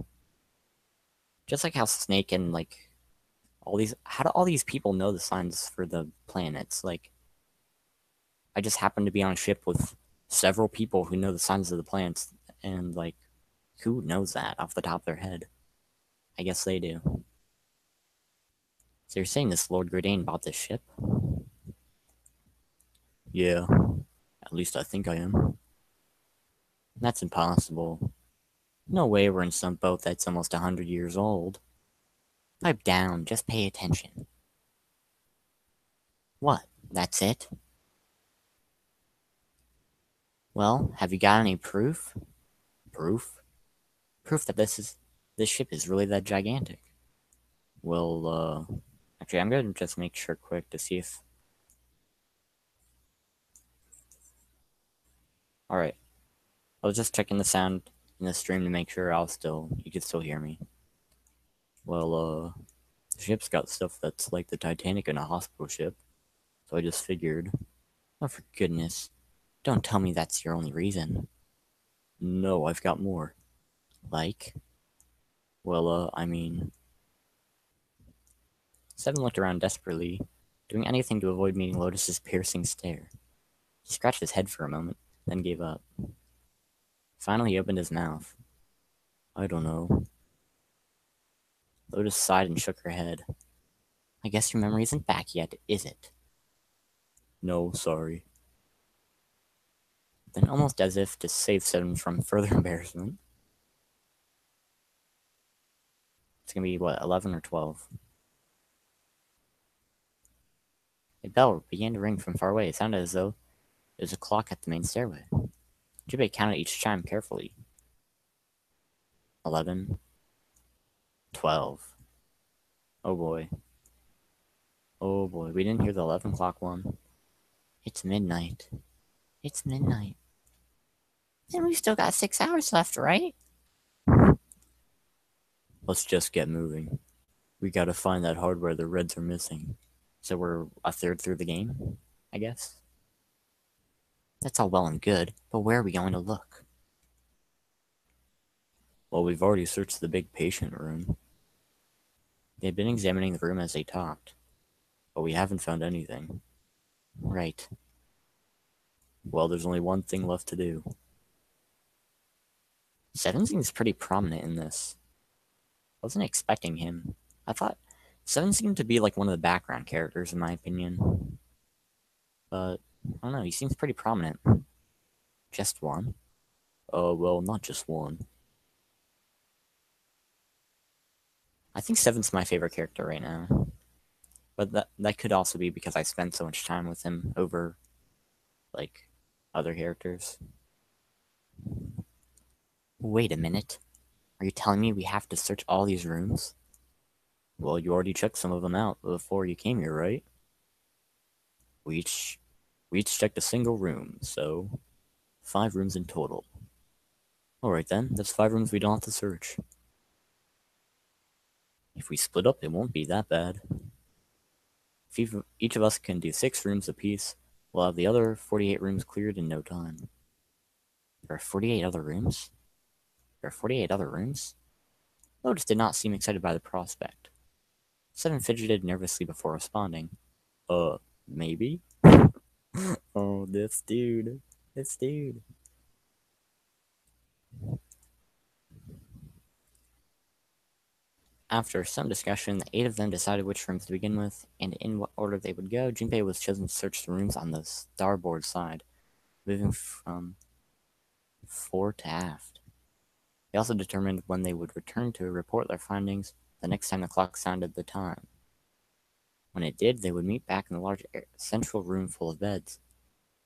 Just like how Snake and, like, how do all these people know the signs for the planets? Like, I just happen to be on a ship with several people who know the signs of the planets, and, like, who knows that off the top of their head? I guess they do. So you're saying this Lord Gridane bought this ship? Yeah, at least I think I am. That's impossible. No way we're in some boat that's almost 100 years old. Pipe down, just pay attention. What? That's it? Well, have you got any proof? Proof? Proof that this ship is really that gigantic. Well, actually, I'm gonna just make sure quick to see if... Alright. I was just checking the sound in the stream to make sure you could still hear me. Well, the ship's got stuff that's like the Titanic and a hospital ship. So I just figured... Oh, for goodness. Don't tell me that's your only reason. No, I've got more. Like? Well, I mean... Seven looked around desperately, doing anything to avoid meeting Lotus's piercing stare. He scratched his head for a moment, then gave up. Finally, he opened his mouth. I don't know. Lotus sighed and shook her head. I guess your memory isn't back yet, is it? No, sorry. Then, almost as if to save Seven from further embarrassment, it's gonna be, what, 11 or 12? A bell began to ring from far away. It sounded as though there was a clock at the main stairway. Jubei counted each chime carefully. 11. 12. Oh boy. Oh boy, we didn't hear the 11 o'clock one. It's midnight. It's midnight. Then we've still got 6 hours left, right? Let's just get moving. We gotta find that hardware the Reds are missing. So we're a third through the game, I guess? That's all well and good, but where are we going to look? Well, we've already searched the big patient room. They had been examining the room as they talked, but we haven't found anything. Right. Well, there's only one thing left to do. Seven seems pretty prominent in this. Wasn't expecting him. I thought Seven seemed to be like one of the background characters, in my opinion. But, I don't know, he seems pretty prominent. Just one? Well, not just one. I think Seven's my favorite character right now. But that could also be because I spent so much time with him over, like, other characters. Wait a minute. Are you telling me we have to search all these rooms? Well, you already checked some of them out before you came here, right? We each checked a single room, so 5 rooms in total. Alright then, that's 5 rooms we don't have to search. If we split up, it won't be that bad. If each of us can do 6 rooms apiece, we'll have the other 48 rooms cleared in no time. There are 48 other rooms? There are 48 other rooms? Lotus did not seem excited by the prospect. Seven fidgeted nervously before responding. Maybe? Oh, this dude. This dude. After some discussion, the 8 of them decided which rooms to begin with, and in what order they would go. Junpei was chosen to search the rooms on the starboard side, moving from fore to aft. They also determined when they would return to report their findings the next time the clock sounded the time. When it did, they would meet back in the large central room full of beds.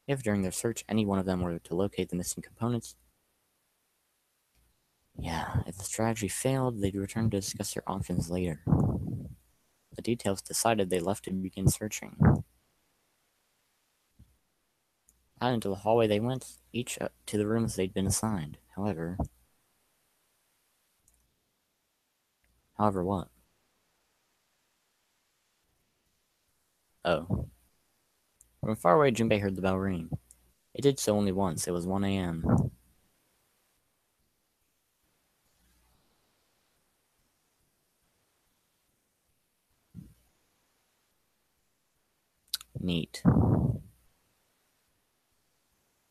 If during their search any one of them were to locate the missing components, if the strategy failed, they'd return to discuss their options later. The details decided, they left to begin searching. Out into the hallway they went, each to the rooms they'd been assigned. However what? Oh. From far away, Junpei heard the bell ring. It did so only once. It was 1 a.m. Neat.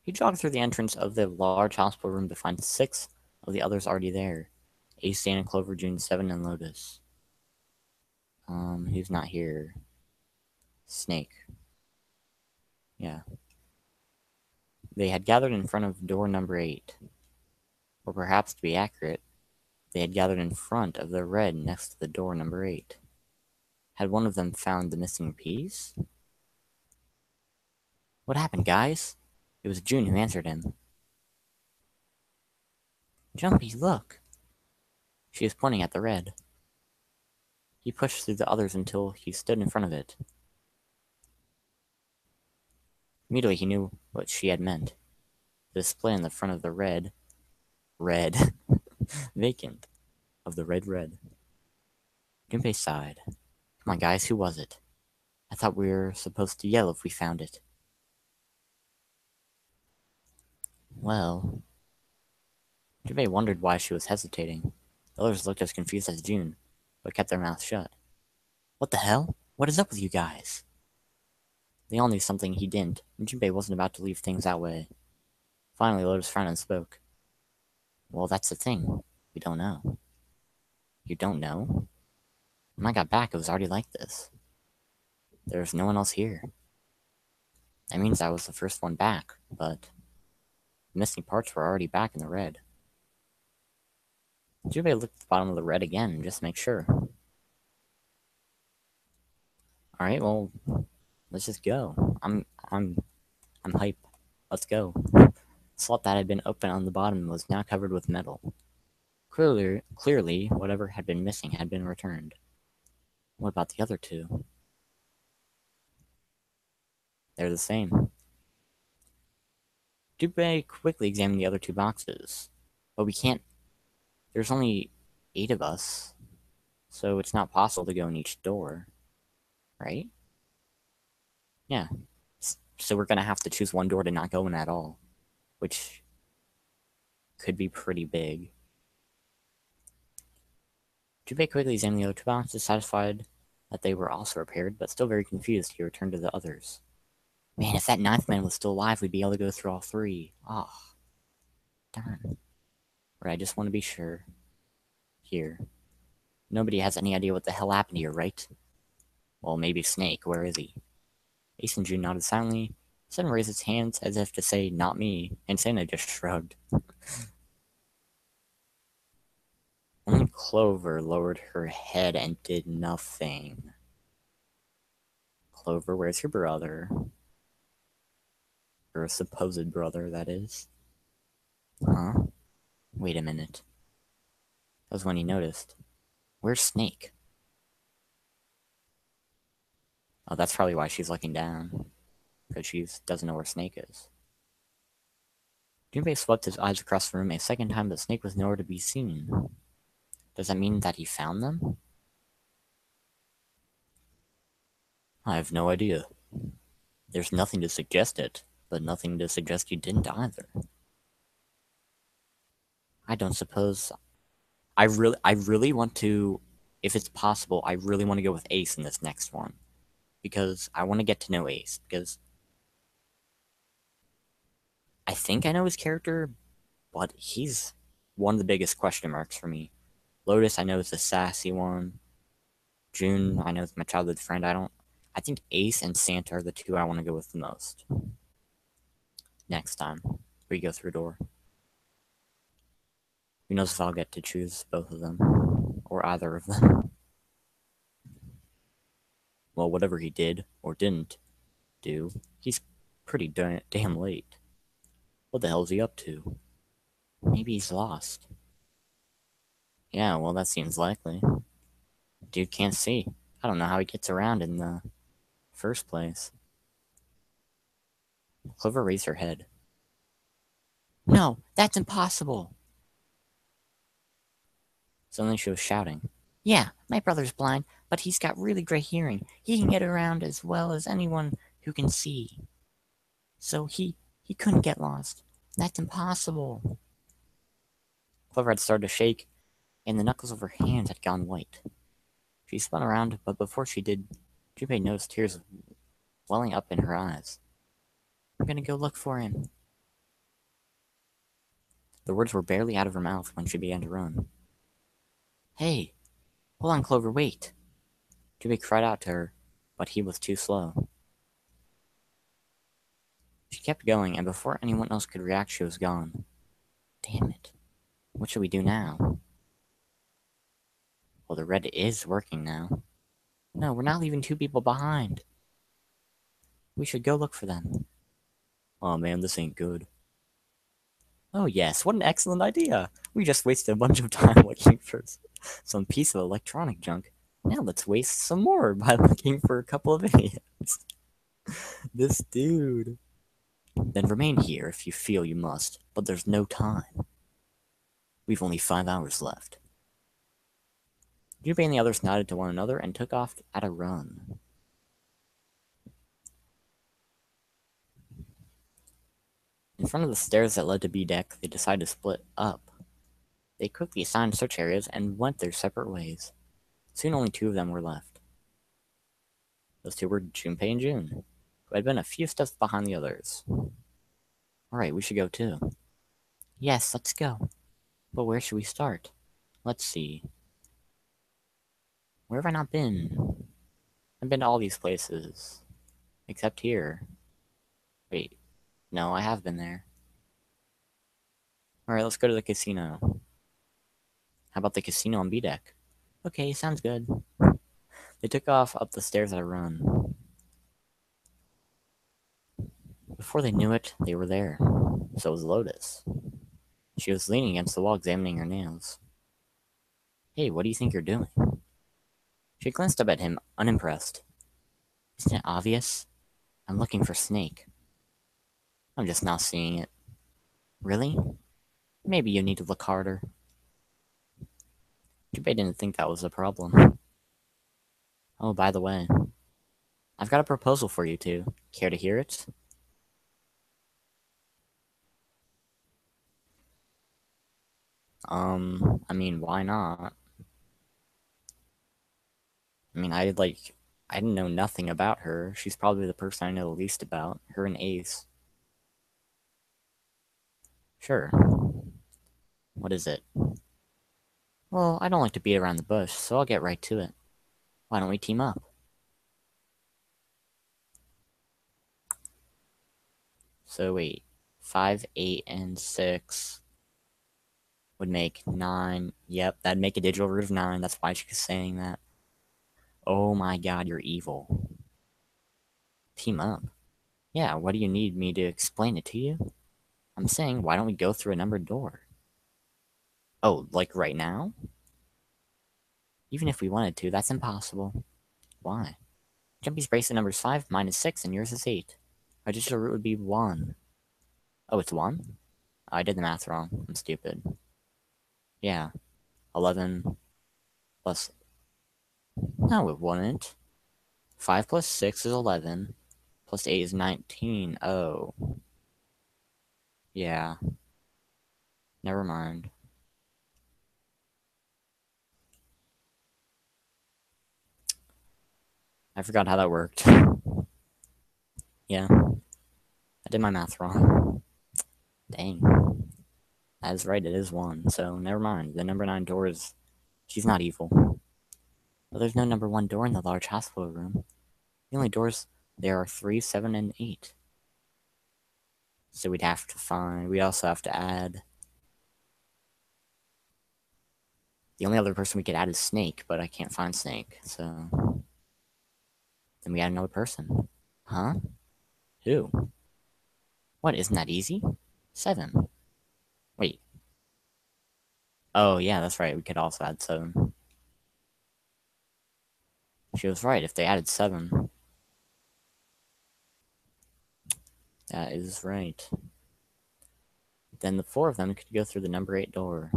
He jogged through the entrance of the large hospital room to find 6 of the others already there. Ace, Dan, Clover, June, 7, and Lotus. Who's not here? Snake. Yeah. They had gathered in front of door number 8. Or perhaps, to be accurate, they had gathered in front of the red next to the door number 8. Had one of them found the missing piece? What happened, guys? It was June who answered him. Jumpy, look! She was pointing at the red. He pushed through the others until he stood in front of it. Immediately he knew what she had meant. The display in the front of the red, vacant, of the red. Junpei sighed. Come on, guys, who was it? I thought we were supposed to yell if we found it. Well... Junpei wondered why she was hesitating. The others looked as confused as June, but kept their mouths shut. What the hell? What is up with you guys? They all knew something he didn't, and Junpei wasn't about to leave things that way. Finally, Lotus frowned and spoke. Well, that's the thing. We don't know. You don't know? When I got back, it was already like this. There was no one else here. That means I was the first one back, but the missing parts were already back in the red. Junpei looked at the bottom of the red again, just to make sure. Alright, well, let's just go. I'm hype. Let's go. The slot that had been open on the bottom was now covered with metal. Clearly, whatever had been missing had been returned. What about the other 2? They're the same. Junpei quickly examined the other 2 boxes. But we can't... There's only 8 of us, so it's not possible to go in each door. Right? Yeah. So we're gonna have to choose one door to not go in at all. Which could be pretty big. Junpei quickly examined the other 2 boxes, satisfied that they were also repaired, but still very confused. He returned to the others. Man, if that 9th man was still alive, we'd be able to go through all 3. Oh, darn. Right, I just want to be sure. Here. Nobody has any idea what the hell happened here, right? Well, maybe Snake. Where is he? Ace and June nodded silently. Suddenly raised his hands as if to say, not me, and Sana just shrugged. Only Clover lowered her head and did nothing. Clover, where's your brother? Your supposed brother, that is. Huh? Wait a minute. That was when he noticed. Where's Snake? Oh, that's probably why she's looking down. Because she doesn't know where Snake is. Junpei swept his eyes across the room a second time, but Snake was nowhere to be seen. Does that mean that he found them? I have no idea. There's nothing to suggest it, but nothing to suggest you didn't either. I don't suppose... I really want to... If it's possible, I really want to go with Ace in this next one. Because I want to get to know Ace, because... I think I know his character, but he's one of the biggest question marks for me. Lotus, I know, is the sassy one. June, I know, is my childhood friend. I think Ace and Santa are the two I want to go with the most. Next time we go through a door. Who knows if I'll get to choose both of them. Or either of them. Well, whatever he did, or didn't do, he's pretty damn late. What the hell is he up to? Maybe he's lost. Yeah, well, that seems likely. Dude can't see. I don't know how he gets around in the first place. Clover raised her head. No, that's impossible! Suddenly she was shouting. Yeah, my brother's blind, but he's got really great hearing. He can get around as well as anyone who can see. So he couldn't get lost. That's impossible. Clover had started to shake, and the knuckles of her hands had gone white. She spun around, but before she did, Junpei noticed tears welling up in her eyes. I'm gonna go look for him. The words were barely out of her mouth when she began to run. Hey, hold on, Clover, wait. Junpei cried out to her, but he was too slow. She kept going, and before anyone else could react, she was gone. Damn it. What should we do now? Well, the red is working now. No, we're not leaving two people behind. We should go look for them. Oh man, this ain't good. Oh yes, what an excellent idea! We just wasted a bunch of time looking for some piece of electronic junk. Now let's waste some more by looking for a couple of idiots. This dude. Then remain here if you feel you must, but there's no time. We've only 5 hours left. Junpei and the others nodded to one another and took off at a run. In front of the stairs that led to B deck, they decided to split up. They quickly assigned search areas and went their separate ways. Soon only 2 of them were left. Those 2 were Junpei and June, who had been a few steps behind the others. Alright, we should go too. Yes, let's go. But where should we start? Let's see. Where have I not been? I've been to all these places. Except here. Wait. No, I have been there. Alright, let's go to the casino. How about the casino on B deck? Okay, sounds good. They took off up the stairs at a run. Before they knew it, they were there. So was Lotus. She was leaning against the wall examining her nails. Hey, what do you think you're doing? She glanced up at him, unimpressed. Isn't it obvious? I'm looking for Snake. I'm just not seeing it. Really? Maybe you need to look harder. Junpei didn't think that was a problem. Oh, by the way, I've got a proposal for you two. Care to hear it? I mean, why not? I mean, I didn't know nothing about her. She's probably the person I know the least about. Her and Ace. Sure. What is it? Well, I don't like to beat around the bush, so I'll get right to it. Why don't we team up? So wait, 5, 8, and 6 would make 9. Yep, that'd make a digital root of 9. That's why she's saying that. Oh my god, you're evil. Team up? Yeah, what do you need me to explain it to you? I'm saying, why don't we go through a numbered door? Oh, like right now? Even if we wanted to, that's impossible. Why? Jumpy's bracelet number is 5, mine is 6, and yours is 8. Our digital root would be 1. Oh, it's 1? I did the math wrong. I'm stupid. Yeah. 11 plus... No, it wouldn't. 5 plus 6 is 11. Plus 8 is 19. Oh. Yeah. Never mind. I forgot how that worked. Yeah. I did my math wrong. Dang. That's right, it is 1. So, never mind. The number 9 door is She's not evil. But there's no number 1 door in the large hospital room. The only doors there are 3, 7, and 8. So we'd also have to add... The only other person we could add is Snake, but I can't find Snake, so... Then we add another person. Huh? Who? What, isn't that easy? 7. Wait. Oh, yeah, that's right, we could also add 7. She was right, if they added 7. That is right. Then the 4 of them could go through the number 8 door.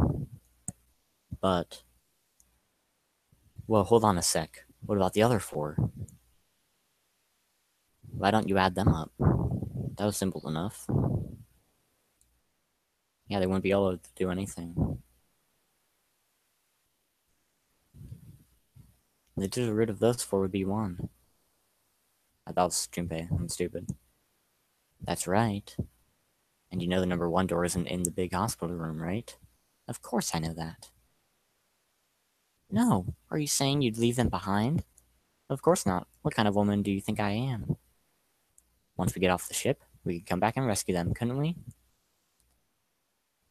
But... Well, hold on a sec. What about the other 4? Why don't you add them up? That was simple enough. Yeah, they wouldn't be able to do anything. The digital root of those 4 would be 1. That was Junpei. I'm stupid. That's right. And you know the number 1 door isn't in the big hospital room, right? Of course I know that. No. Are you saying you'd leave them behind? Of course not. What kind of woman do you think I am? Once we get off the ship, we could come back and rescue them, couldn't we?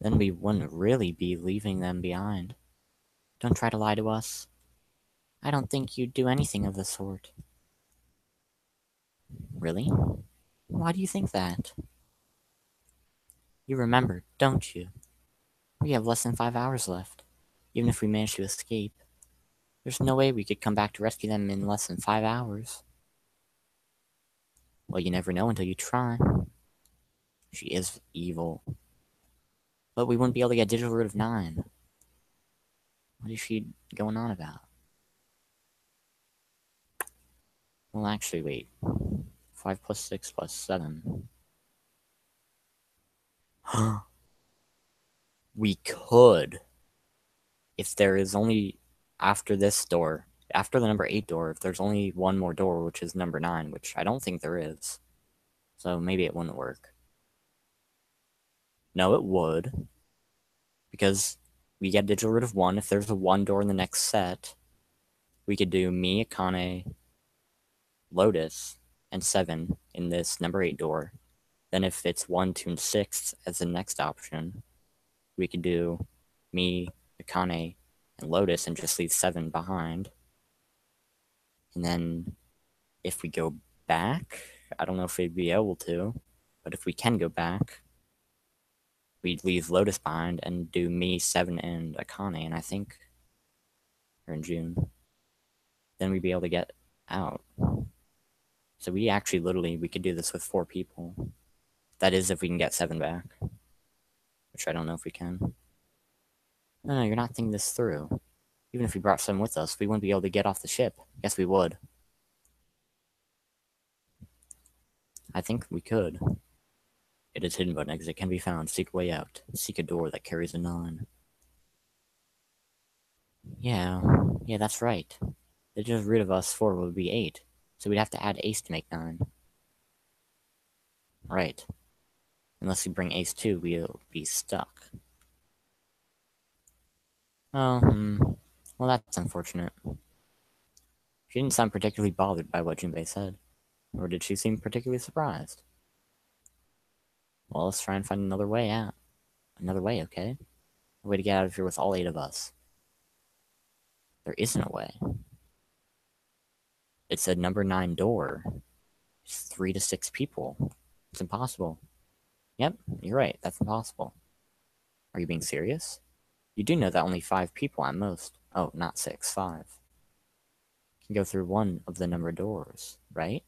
Then we wouldn't really be leaving them behind. Don't try to lie to us. I don't think you'd do anything of the sort. Really? Why do you think that? You remember, don't you? We have less than 5 hours left. Even if we manage to escape, there's no way we could come back to rescue them in less than 5 hours. Well, you never know until you try. She is evil. But we wouldn't be able to get digital root of 9. What is she going on about? Well, actually, wait. 5 plus 6 plus 7. We could. If there is only, after this door, after the number 8 door, if there's only one more door, which is number 9, which I don't think there is. So maybe it wouldn't work. No, it would. Because we get digital root of 1. If there's a 1 door in the next set, we could do me, Akane, Lotus, and 7 in this number 8 door. Then if it's 1, 2, and 6 as the next option, we could do me, Akane, and Lotus and just leave 7 behind. And then if we go back, I don't know if we'd be able to, but if we can go back, we'd leave Lotus behind and do me, 7, and Akane, and I think, or in June. Then we'd be able to get out. So we actually we could do this with 4 people. That is if we can get 7 back. Which I don't know if we can. No, you're not thinking this through. Even if we brought 7 with us, we wouldn't be able to get off the ship. Yes, we would. I think we could. It is hidden, but an exit can be found. Seek a way out. Seek a door that carries a 9. Yeah, that's right. The just root of us 4 would be 8, so we'd have to add ace to make 9. Right. Unless we bring ace 2, we'll be stuck. Oh, well, that's unfortunate. She didn't sound particularly bothered by what Junpei said. Or did she seem particularly surprised? Well, let's try and find another way out. Another way, okay? A way to get out of here with all 8 of us. There isn't a way. It's a number 9 door. It's 3 to 6 people. It's impossible. Yep, you're right. That's impossible. Are you being serious? You do know that only 5 people at most. Oh, not 6, 5. Can go through one of the number doors, right?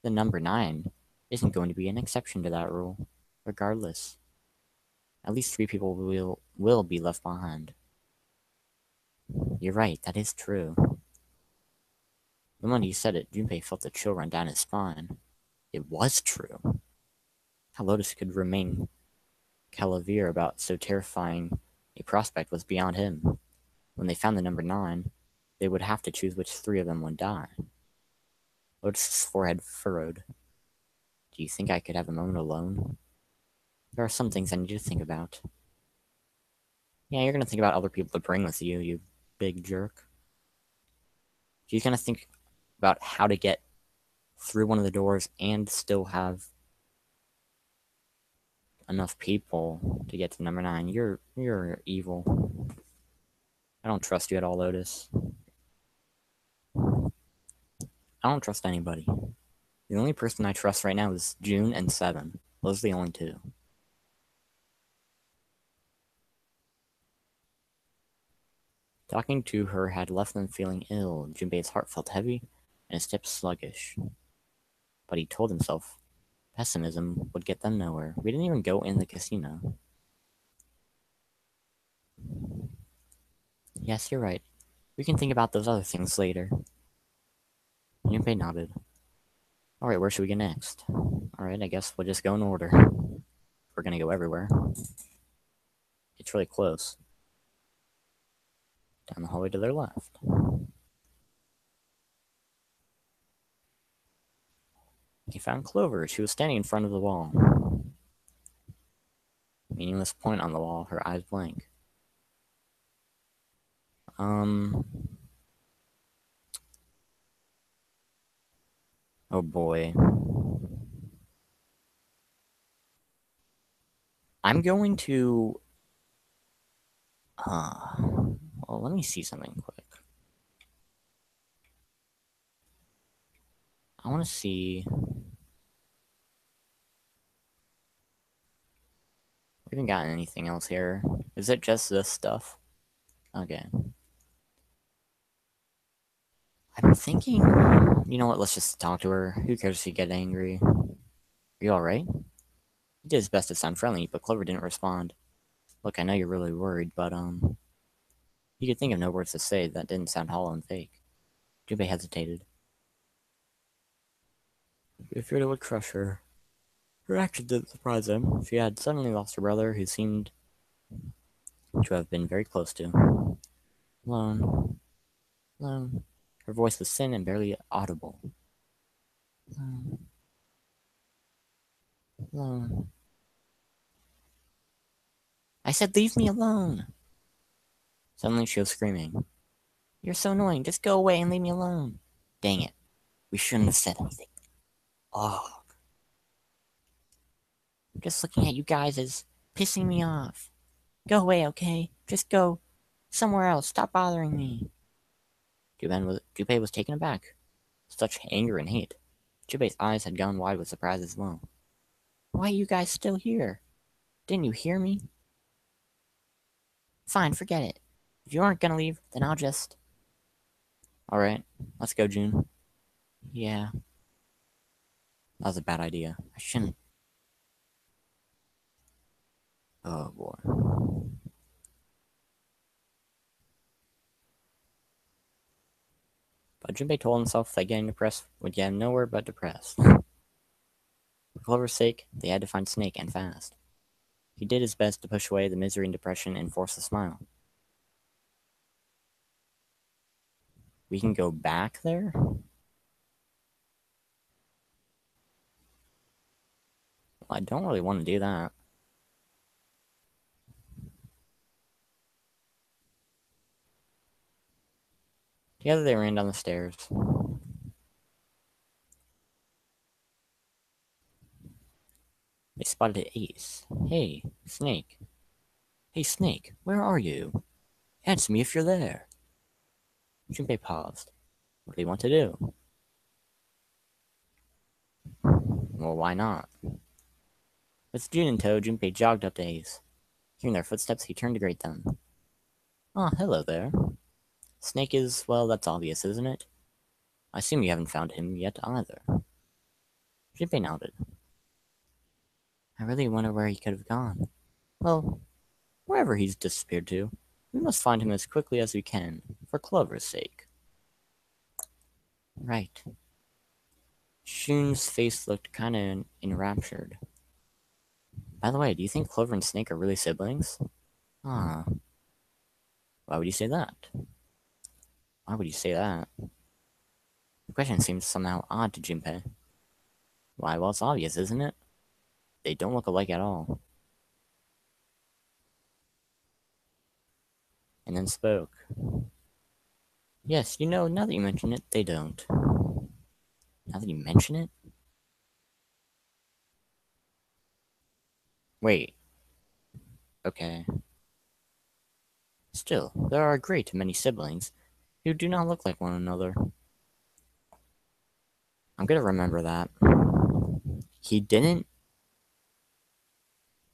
The number 9 isn't going to be an exception to that rule, regardless. At least 3 people will be left behind. You're right, that is true. The moment you said it, Junpei felt a chill run down his spine. It was true. How Lotus could remain cavalier about so terrifying a prospect was beyond him. When they found the number 9, they would have to choose which 3 of them would die. Lotus's forehead furrowed. Do you think I could have a moment alone? There are some things I need to think about. Yeah, you're gonna think about other people to bring with you, you big jerk. She's gonna think about how to get through one of the doors and still have enough people to get to number 9. You're evil. I don't trust you at all, Lotus. I don't trust anybody. The only person I trust right now is June and Seven. Those are the only two. Talking to her had left them feeling ill. Junpei's heart felt heavy and his steps sluggish. But he told himself pessimism would get them nowhere. We didn't even go in the casino. Yes, you're right. We can think about those other things later. Junpei nodded. Alright, where should we go next? Alright, I guess we'll just go in order. We're gonna go everywhere. It's really close. Down the hallway to their left. He found Clover. She was standing in front of the wall. Meaningless point on the wall, her eyes blank. Oh boy. I'm going to... well, let me see something quick. I want to see... We haven't gotten anything else here. Is it just this stuff? Okay. I'm thinking... You know what, let's just talk to her. Who cares if she get angry? Are you alright? He did his best to sound friendly, but Clover didn't respond. Look, I know you're really worried, but, he could think of no words to say that didn't sound hollow and fake. Junpei hesitated. He feared it would crush her. Her action didn't surprise him. She had suddenly lost her brother, who seemed to have been very close to. Alone. Alone. Her voice was thin and barely audible. Alone. Alone. I said leave me alone! Suddenly she was screaming. You're so annoying, just go away and leave me alone. Dang it. We shouldn't have said anything. Oh. Just looking at you guys is pissing me off. Go away, okay? Just go somewhere else. Stop bothering me. Junpei was taken aback. Such anger and hate. Junpei's eyes had gone wide with surprise as well. Why are you guys still here? Didn't you hear me? Fine, forget it. If you aren't gonna leave, then I'll just... Alright, let's go, June. Yeah. That was a bad idea. I shouldn't... Oh, boy. But Junpei told himself that getting depressed would get him nowhere but depressed. For Clover's sake, they had to find Snake, and fast. He did his best to push away the misery and depression and force a smile. We can go back there? Well, I don't really want to do that. Together they ran down the stairs. They spotted Ace. Hey, Snake. Hey, Snake, where are you? Answer me if you're there. Junpei paused. What do you want to do? Well, why not? With June in tow, Junpei jogged up to Ace. Hearing their footsteps, he turned to greet them. Ah, hello there. Snake is, well, that's obvious, isn't it? I assume you haven't found him yet either. Junpei nodded. I really wonder where he could have gone. Well, wherever he's disappeared to, we must find him as quickly as we can, for Clover's sake. Right. Shun's face looked kinda enraptured. By the way, do you think Clover and Snake are really siblings? Ah. Why would you say that? Why would you say that? The question seems somehow odd to Junpei. Why, well, it's obvious, isn't it? They don't look alike at all. And then spoke. Yes, now that you mention it, they don't. Now that you mention it? Wait, okay. Still, there are a great many siblings who do not look like one another. I'm gonna remember that. He didn't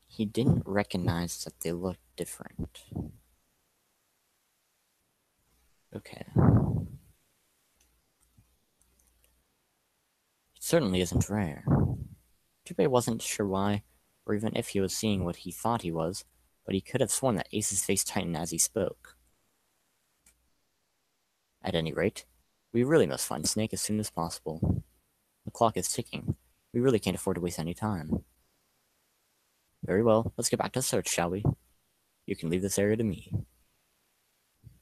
he didn't recognize that they looked different. Okay. It certainly isn't rare. Junpei wasn't sure why, or even if he was seeing what he thought he was, but he could have sworn that Ace's face tightened as he spoke. At any rate, we really must find Snake as soon as possible. The clock is ticking. We really can't afford to waste any time. Very well, let's get back to the search, shall we? You can leave this area to me.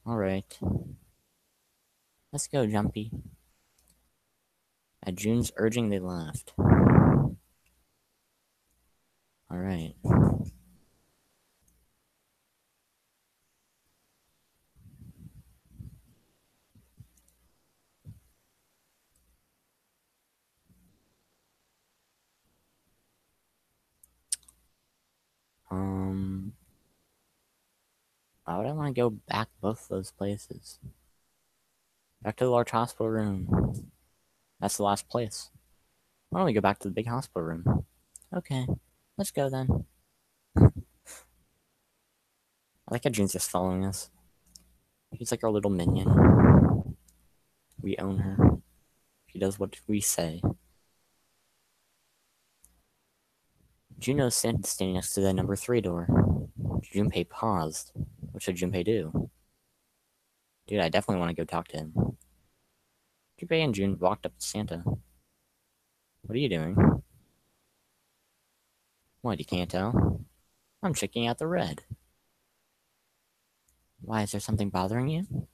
Alright. Let's go, Jumpy. At June's urging, they left. Alright. Why would I want to go back both those places? Back to the large hospital room. That's the last place. Why don't we go back to the big hospital room? Okay, let's go then. I like how June's just following us. She's like our little minion. We own her. She does what we say. Juno's standing next to the number 3 door. Junpei paused. What should Junpei do? Dude, I definitely want to go talk to him. Junpei and June walked up to Santa. What are you doing? What, you can't tell? I'm checking out the red. Why, is there something bothering you?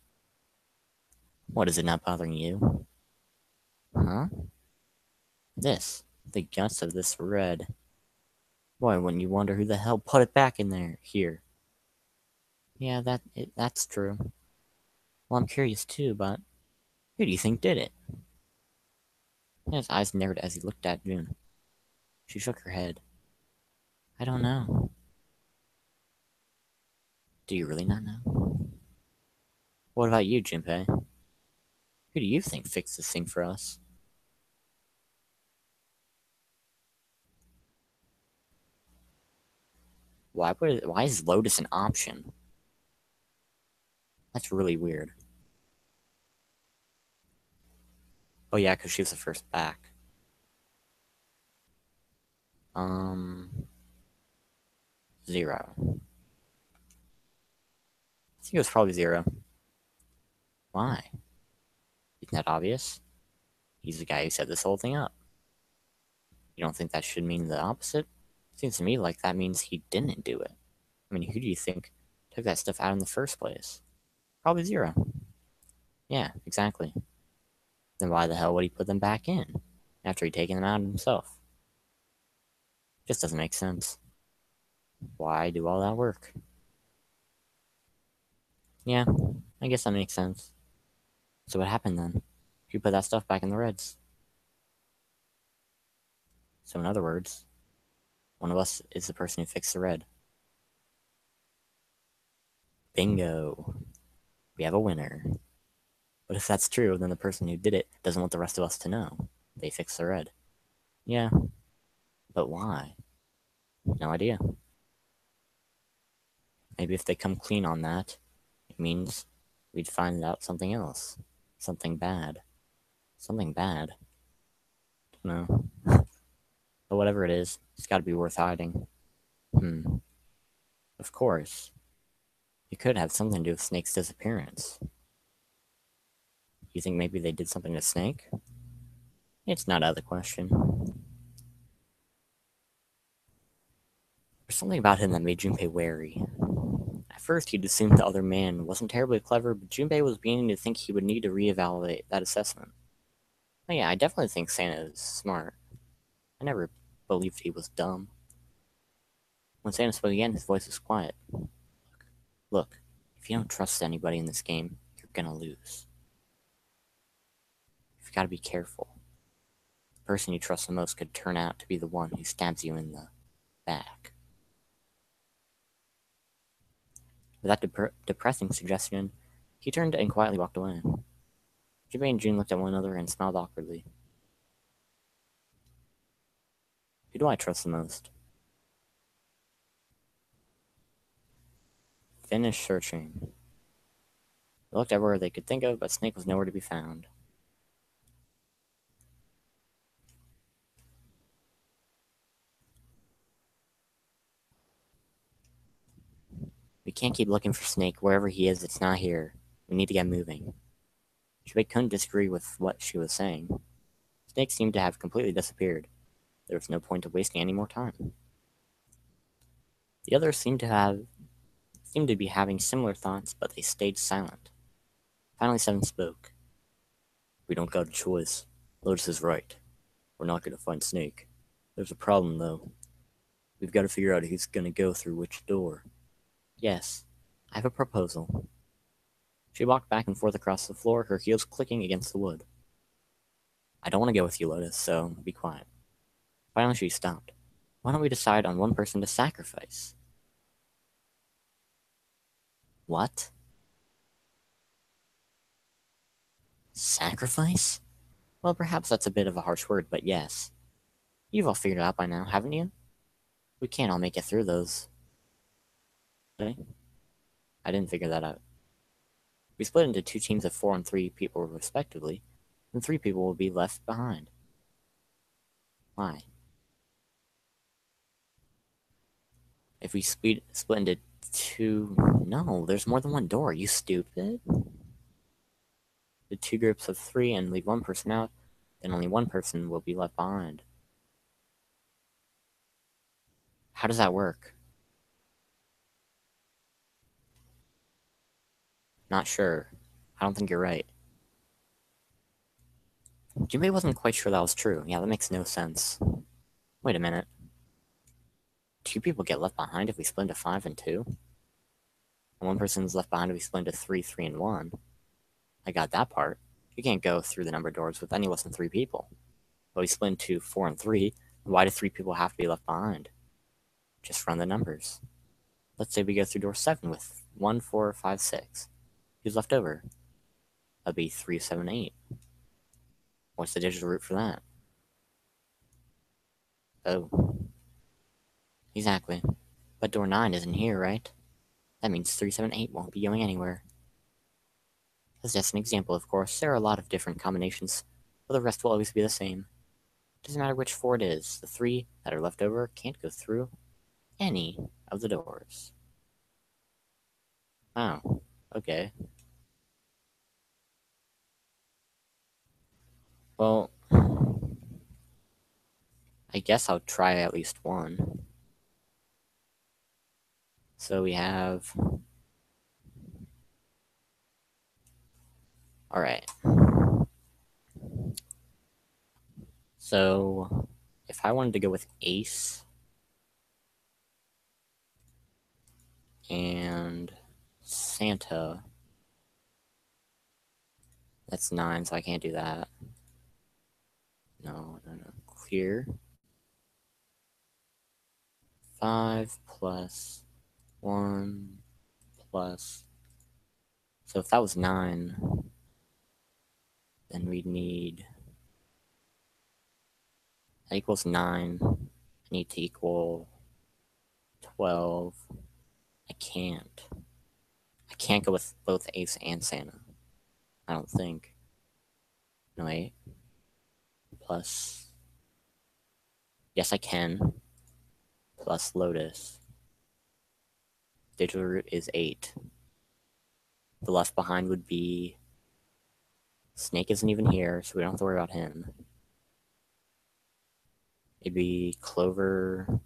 What, is it not bothering you? Huh? This. The guts of this red. Why, wouldn't you wonder who the hell put it back in there? Here. Yeah, that's true. Well, I'm curious too, but who do you think did it? His eyes narrowed as he looked at June. She shook her head. I don't know. Do you really not know? What about you, Junpei? Who do you think fixed this thing for us? Why is Lotus an option? That's really weird. Oh yeah, because she was the first back. Zero. I think it was probably Zero. Why? Isn't that obvious? He's the guy who set this whole thing up. You don't think that should mean the opposite? Seems to me like that means he didn't do it. I mean, who do you think took that stuff out in the first place? Probably Zero. Yeah, exactly. Then why the hell would he put them back in after he'd taken them out himself? Just doesn't make sense. Why do all that work? Yeah, I guess that makes sense. So what happened then? Who put that stuff back in the Reds? So in other words, one of us is the person who fixed the red. Bingo. We have a winner. But if that's true, then the person who did it doesn't want the rest of us to know. They fixed the red. Yeah, but why? No idea. Maybe if they come clean on that, it means we'd find out something else. Something bad. Something bad. No. But whatever it is, it's gotta be worth hiding. Of course. It could have something to do with Snake's disappearance. You think maybe they did something to Snake? It's not out of the question. There's something about him that made Junpei wary. At first, he'd assumed the other man wasn't terribly clever, but Junpei was beginning to think he would need to reevaluate that assessment. Oh yeah, I definitely think Santa is smart. I never believed he was dumb. When Santa spoke again, his voice was quiet. Look, if you don't trust anybody in this game, you're gonna lose. you've got to be careful. The person you trust the most could turn out to be the one who stabs you in the back. With that depressing suggestion, he turned and quietly walked away. Jimmy and June looked at one another and smiled awkwardly. Who do I trust the most? Finished searching. They looked everywhere they could think of, but Snake was nowhere to be found. We can't keep looking for Snake. Wherever he is, it's not here. We need to get moving. Shui couldn't disagree with what she was saying. Snake seemed to have completely disappeared. There was no point of wasting any more time. The others seemed to be having similar thoughts, but they stayed silent. Finally, Seven spoke. We don't got a choice. Lotus is right. We're not going to find Snake. There's a problem, though. We've got to figure out who's going to go through which door. Yes, I have a proposal. She walked back and forth across the floor, her heels clicking against the wood. I don't want to go with you, Lotus, so be quiet. Finally, she stopped. Why don't we decide on one person to sacrifice? What? Sacrifice? Well, perhaps that's a bit of a harsh word, but yes. You've all figured it out by now, haven't you? We can't all make it through those. Okay? I didn't figure that out. We split into 2 teams of 4 and 3 people respectively, and 3 people will be left behind. Why? If we split into 2... No, there's more than one door, you stupid. The 2 groups of 3 and leave 1 person out, then only 1 person will be left behind. How does that work? Not sure. I don't think you're right. Jinbei wasn't quite sure that was true. Yeah, that makes no sense. Wait a minute. 2 people get left behind if we split into 5 and 2? And 1 person's left behind if we split into 3, 3, and 1. I got that part. You can't go through the numbered doors with any less than 3 people. But we split into 4 and 3, why do 3 people have to be left behind? Just run the numbers. Let's say we go through door 7 with 1, 4, 5, 6. Who's left over? That'd be 3, 7, 8. What's the digital root for that? Oh. Exactly. But door 9 isn't here, right? That means 3, 7, 8 won't be going anywhere. That's just an example, of course. There are a lot of different combinations, but the rest will always be the same. Doesn't matter which 4 it is, the 3 that are left over can't go through any of the doors. Oh, okay. Well, I guess I'll try at least one. So we have... Alright. So, if I wanted to go with Ace and Santa, that's 9, so I can't do that. No. Clear. 5 plus 1 plus... So if that was 9, then we'd need... That equals 9. I need to equal 12. I can't. I can't go with both Ace and Santa. I don't think. No, 8. Plus... Yes, I can. Plus Lotus. Digital root is 8. The left behind would be... Snake isn't even here, so we don't have to worry about him. It'd be Clover...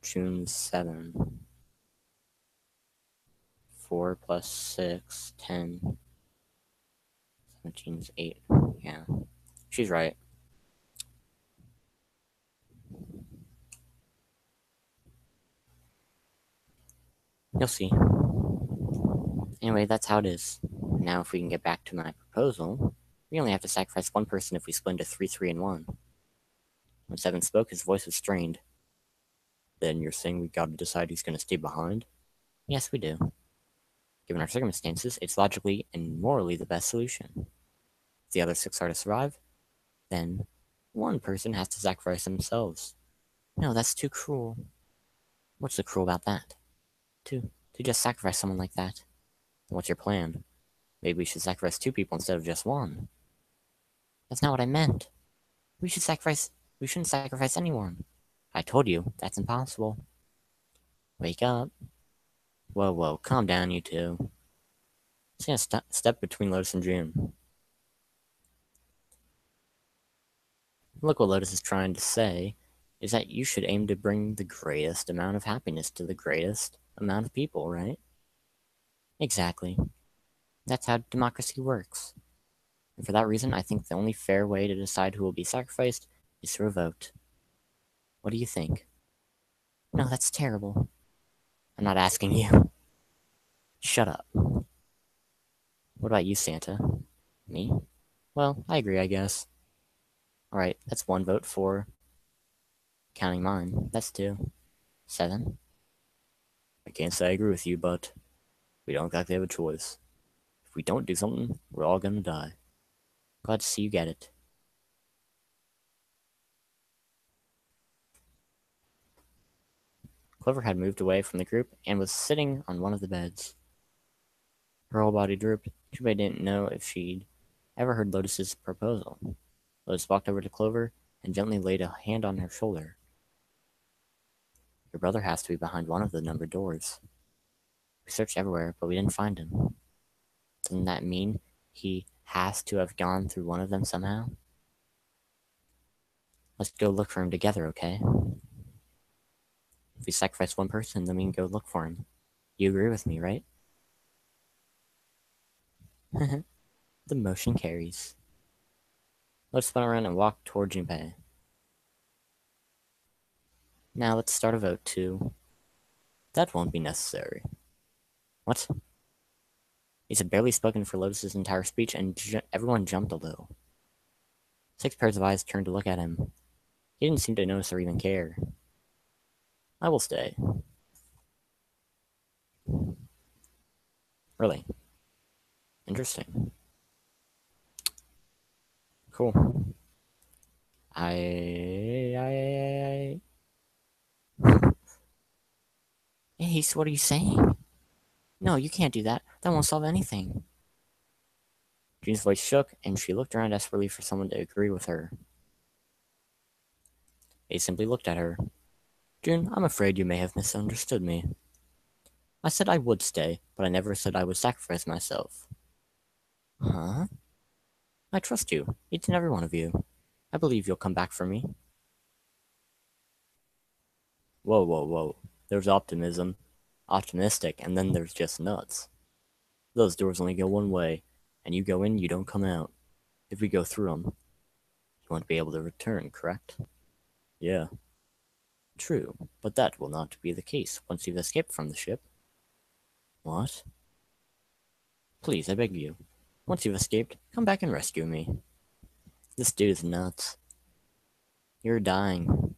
June 7. 4 plus 6, 10. 17 is 8. Yeah. She's right. You'll see. Anyway, that's how it is. Now if we can get back to my proposal, We only have to sacrifice one person if we split into 3, 3, and 1. When Seven spoke, his voice was strained. Then you're saying we gotta decide who's gonna stay behind? Yes, we do. Given our circumstances, it's logically and morally the best solution. If the other 6 are to survive, then one person has to sacrifice themselves. No, that's too cruel. What's so cruel about that? To just sacrifice someone like that. What's your plan? Maybe we should sacrifice 2 people instead of just 1. That's not what I meant. We shouldn't sacrifice anyone. I told you, that's impossible. Wake up. Whoa, calm down, you two. Just gonna step between Lotus and June. Look, what Lotus is trying to say is that you should aim to bring the greatest amount of happiness to the greatest amount of people, right? Exactly. That's how democracy works. And for that reason, I think the only fair way to decide who will be sacrificed is through a vote. What do you think? No, that's terrible. I'm not asking you. Shut up. What about you, Santa? Me? Well, I agree, I guess. Alright, that's 1 vote for... Counting mine, that's 2. 7? I can't say I agree with you, but we don't exactly have a choice. If we don't do something, we're all gonna die. Glad to see you get it. Clover had moved away from the group and was sitting on one of the beds. Her whole body drooped. Junpei didn't know if she'd ever heard Lotus's proposal. Lotus walked over to Clover and gently laid a hand on her shoulder. Your brother has to be behind one of the numbered doors. We searched everywhere, but we didn't find him. Doesn't that mean he has to have gone through one of them somehow? Let's go look for him together, okay? If we sacrifice one person, then we can go look for him. You agree with me, right? The motion carries. Let's spin around and walk toward Junpei. Now let's start a vote too. That won't be necessary. What? He had barely spoken for Lotus's entire speech, and everyone jumped a little. 6 pairs of eyes turned to look at him. He didn't seem to notice or even care. I will stay. Really? Interesting. Cool. Ace, what are you saying? No, you can't do that. That won't solve anything. June's voice shook, and she looked around desperately for someone to agree with her. Ace simply looked at her. June, I'm afraid you may have misunderstood me. I said I would stay, but I never said I would sacrifice myself. Huh? I trust you, each and every one of you. I believe you'll come back for me. Whoa. There's optimism, optimistic, and then there's just nuts. Those doors only go one way, and you go in, you don't come out. If we go through them, you won't be able to return, correct? Yeah. True, but that will not be the case once you've escaped from the ship. What? Please, I beg you. Once you've escaped, come back and rescue me. This dude is nuts. You're dying.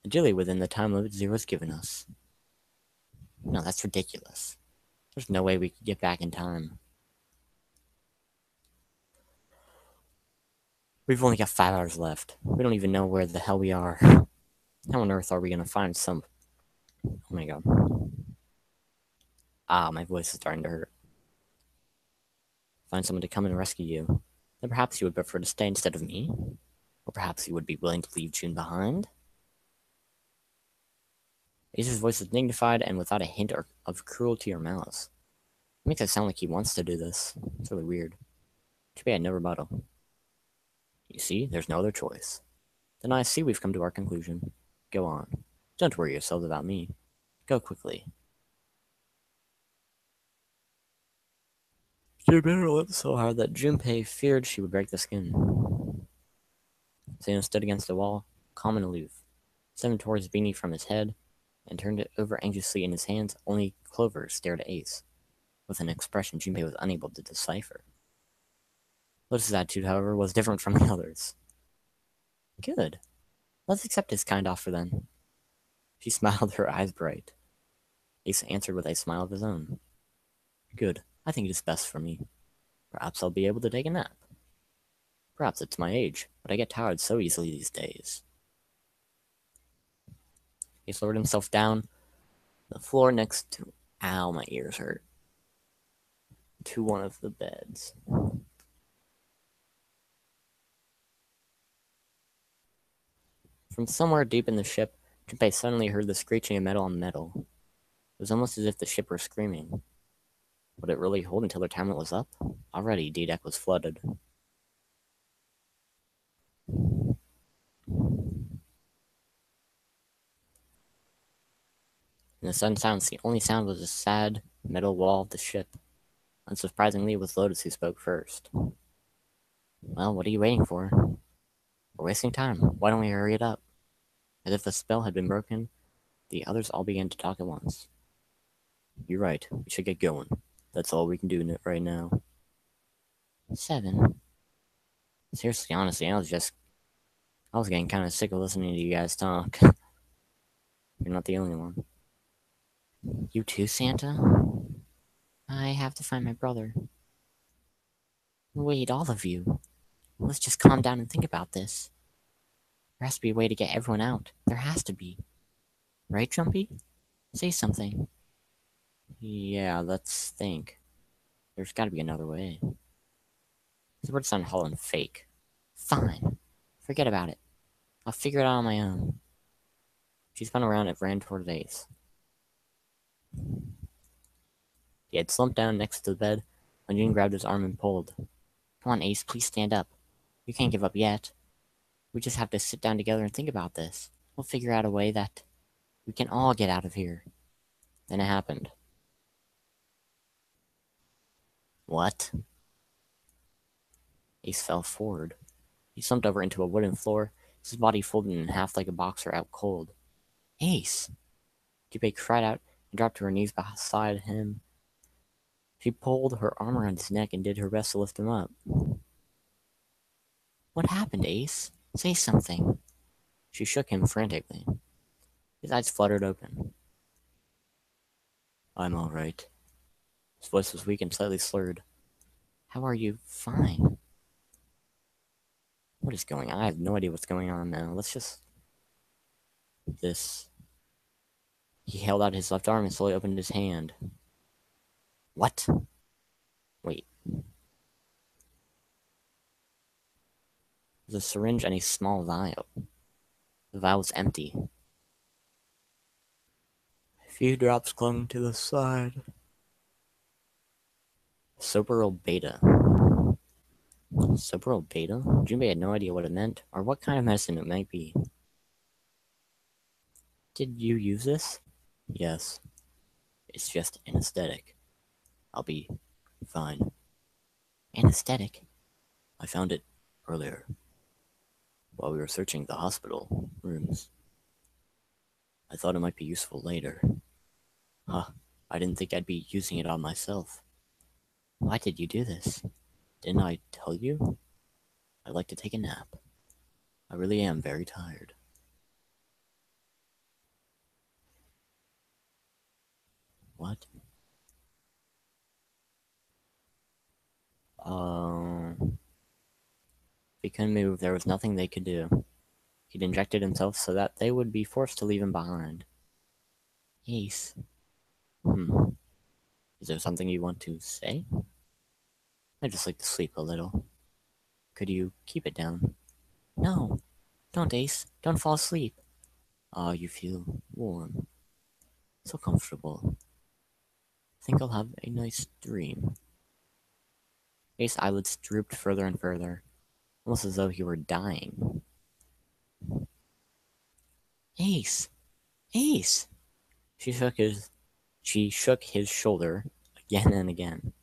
Ideally within the time limit Zero's given us. No, that's ridiculous. There's no way we could get back in time. We've only got 5 hours left. We don't even know where the hell we are. How on earth are we gonna find some... Oh my god. Ah, my voice is starting to hurt. Find someone to come and rescue you. Then perhaps you would prefer to stay instead of me? Or perhaps you would be willing to leave June behind? Ace's voice is dignified and without a hint of cruelty or malice. It makes it sound like he wants to do this. It's really weird. Too bad, no rebuttal. You see, there's no other choice. Then I see we've come to our conclusion. Go on. Don't worry yourselves about me. Go quickly. She bit her lip so hard that Junpei feared she would break the skin. Sano stood against the wall, calm and aloof. Seven tore his beanie from his head and turned it over anxiously in his hands. Only Clover stared at Ace, with an expression Junpei was unable to decipher. Lotus's attitude, however, was different from the others. Good. Let's accept his kind offer then. She smiled, her eyes bright. Ace answered with a smile of his own. Good. I think it is best for me. Perhaps I'll be able to take a nap. Perhaps it's my age, but I get tired so easily these days. He lowered himself down the floor next to... Ow, my ears hurt. To one of the beds. From somewhere deep in the ship, Junpei suddenly heard the screeching of metal on metal. It was almost as if the ship were screaming. Would it really hold until their time limit was up? Already, D-Deck was flooded. And the sudden silence, the only sound was the sad metal wall of the ship. Unsurprisingly, it was Lotus who spoke first. Well, what are you waiting for? We're wasting time. Why don't we hurry it up? As if the spell had been broken, the others all began to talk at once. You're right. We should get going. That's all we can do right now. 7. Seriously, honestly, I was getting kind of sick of listening to you guys talk. You're not the only one. You too, Santa? I have to find my brother. Wait, all of you. Let's just calm down and think about this. There has to be a way to get everyone out. There has to be. Right, Jumpy? Say something. Yeah, let's think. There's gotta be another way. This word sounded hollow and fake. Fine. Forget about it. I'll figure it out on my own. She spun around and ran toward Ace. He had slumped down next to the bed when June grabbed his arm and pulled. Come on, Ace, please stand up. You can't give up yet. We just have to sit down together and think about this. We'll figure out a way that we can all get out of here. Then it happened. What? Ace fell forward. He slumped over into a wooden floor, his body folded in half like a boxer out cold. Ace! Junpei cried out and dropped to her knees beside him. She pulled her arm around his neck and did her best to lift him up. What happened, Ace? Say something. She shook him frantically. His eyes fluttered open. I'm all right. His voice was weak and slightly slurred. How are you? Fine. What is going on? I have no idea what's going on now. Let's just... This... He held out his left arm and slowly opened his hand. What? Wait. There's a syringe and a small vial. The vial was empty. A few drops clung to the side. Soberil Beta. Soberil Beta? Junpei had no idea what it meant, or what kind of medicine it might be. Did you use this? Yes. It's just anesthetic. I'll be fine. Anesthetic? I found it earlier, while we were searching the hospital rooms. I thought it might be useful later. Huh, I didn't think I'd be using it on myself. Why did you do this? Didn't I tell you? I'd like to take a nap. I really am very tired. What? If he couldn't move, there was nothing they could do. He'd injected himself so that they would be forced to leave him behind. Ace. Is there something you want to say? I just like to sleep a little. Could you keep it down? No. Don't, Ace. Don't fall asleep. You feel warm. So comfortable. Think I'll have a nice dream. Ace's eyelids drooped further and further, almost as though he were dying. Ace! Ace! She shook his shoulder again and again,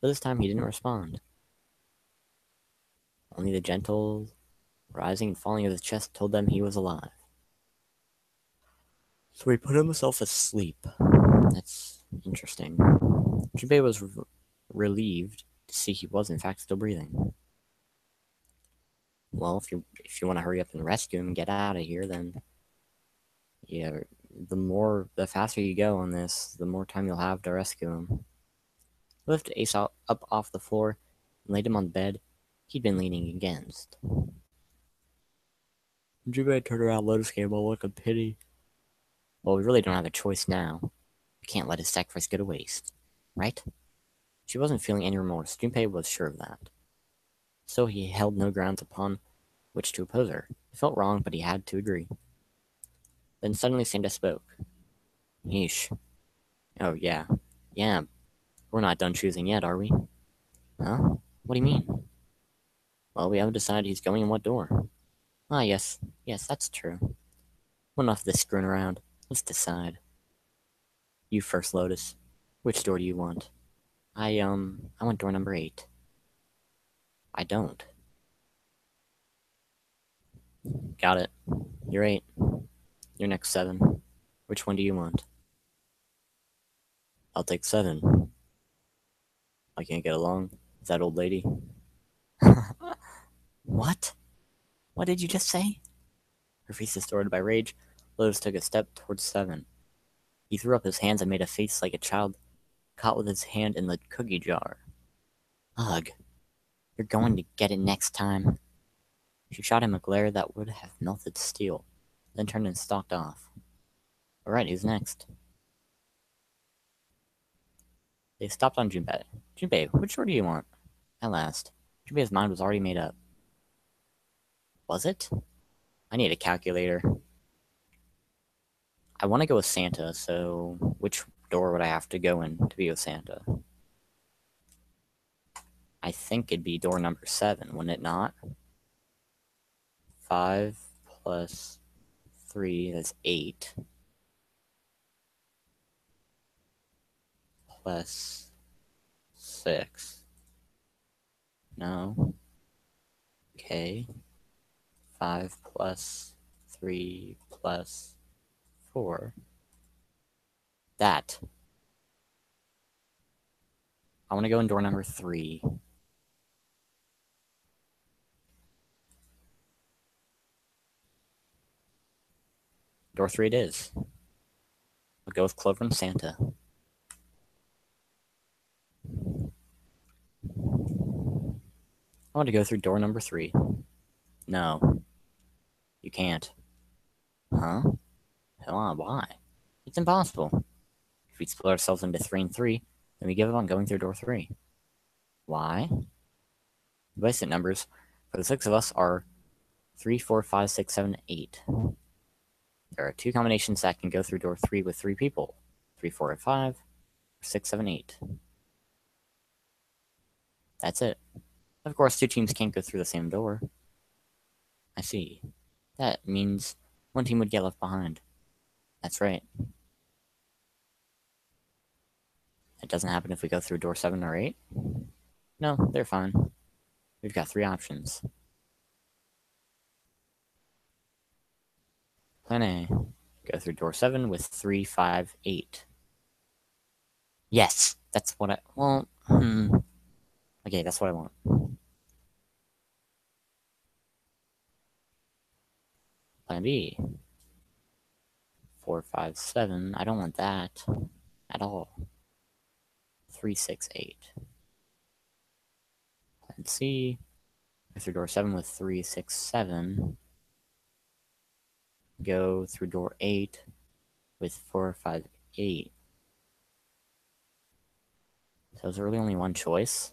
but this time he didn't respond. Only the gentle rising and falling of his chest told them he was alive. So he put himself asleep. That's interesting. Junpei was relieved to see he was in fact still breathing. Well, if you want to hurry up and rescue him and get out of here, then yeah, the faster you go on this, the more time you'll have to rescue him. Lift Ace up off the floor and laid him on the bed he'd been leaning against. Junpei turned around, Lotus gave him a look of pity. Well, we really don't have a choice now. We can't let his sacrifice go to waste, right? She wasn't feeling any remorse. Junpei was sure of that. So he held no grounds upon which to oppose her. It felt wrong, but he had to agree. Then suddenly Santa spoke. Yeesh. Oh, yeah. Yeah, we're not done choosing yet, are we? Huh? What do you mean? Well, we haven't decided he's going in what door. Ah, yes. Yes, that's true. Well, enough of this screwing around. Let's decide. You first, Lotus. Which door do you want? I want door number 8. I don't. Got it. You're 8. You're next 7. Which one do you want? I'll take 7. I can't get along with that old lady. What? What did you just say? Her face distorted by rage, Lotus took a step towards 7. He threw up his hands and made a face like a child caught with his hand in the cookie jar. Ugh. You're going to get it next time. She shot him a glare that would have melted steel, then turned and stalked off. Alright, who's next? They stopped on Junpei. Junpei, which door do you want? At last, Junpei's mind was already made up. Was it? I need a calculator. I want to go with Santa, so which door would I have to go in to be with Santa? I think it'd be door number 7, wouldn't it not? 5 plus 3, that's 8. Plus 6. No. Okay. 5 plus 3 plus 4. That. I want to go in door number 3. Door 3 it is. I'll go with Clover and Santa. I want to go through door number 3. No. You can't. Huh? Hell on, why? It's impossible. If we split ourselves into 3 and 3, then we give up on going through door 3. Why? The basic numbers for the 6 of us are 3, 4, 5, 6, 7, 8. There are 2 combinations that can go through door 3 with 3 people. 3, 4, and 5, or 6, 7, 8. That's it. Of course, 2 teams can't go through the same door. I see. That means one team would get left behind. That's right. It doesn't happen if we go through door 7 or 8? No, they're fine. We've got 3 options. Plan A. Go through door 7 with 3, 5, 8. Yes! That's what I... Well, Okay, that's what I want. Plan B. 4, 5, 7. I don't want that. At all. 3, 6, 8. Plan C. Go through door 7 with 3, 6, 7. Go through door 8 with 4, 5, 8. So is there really only one choice?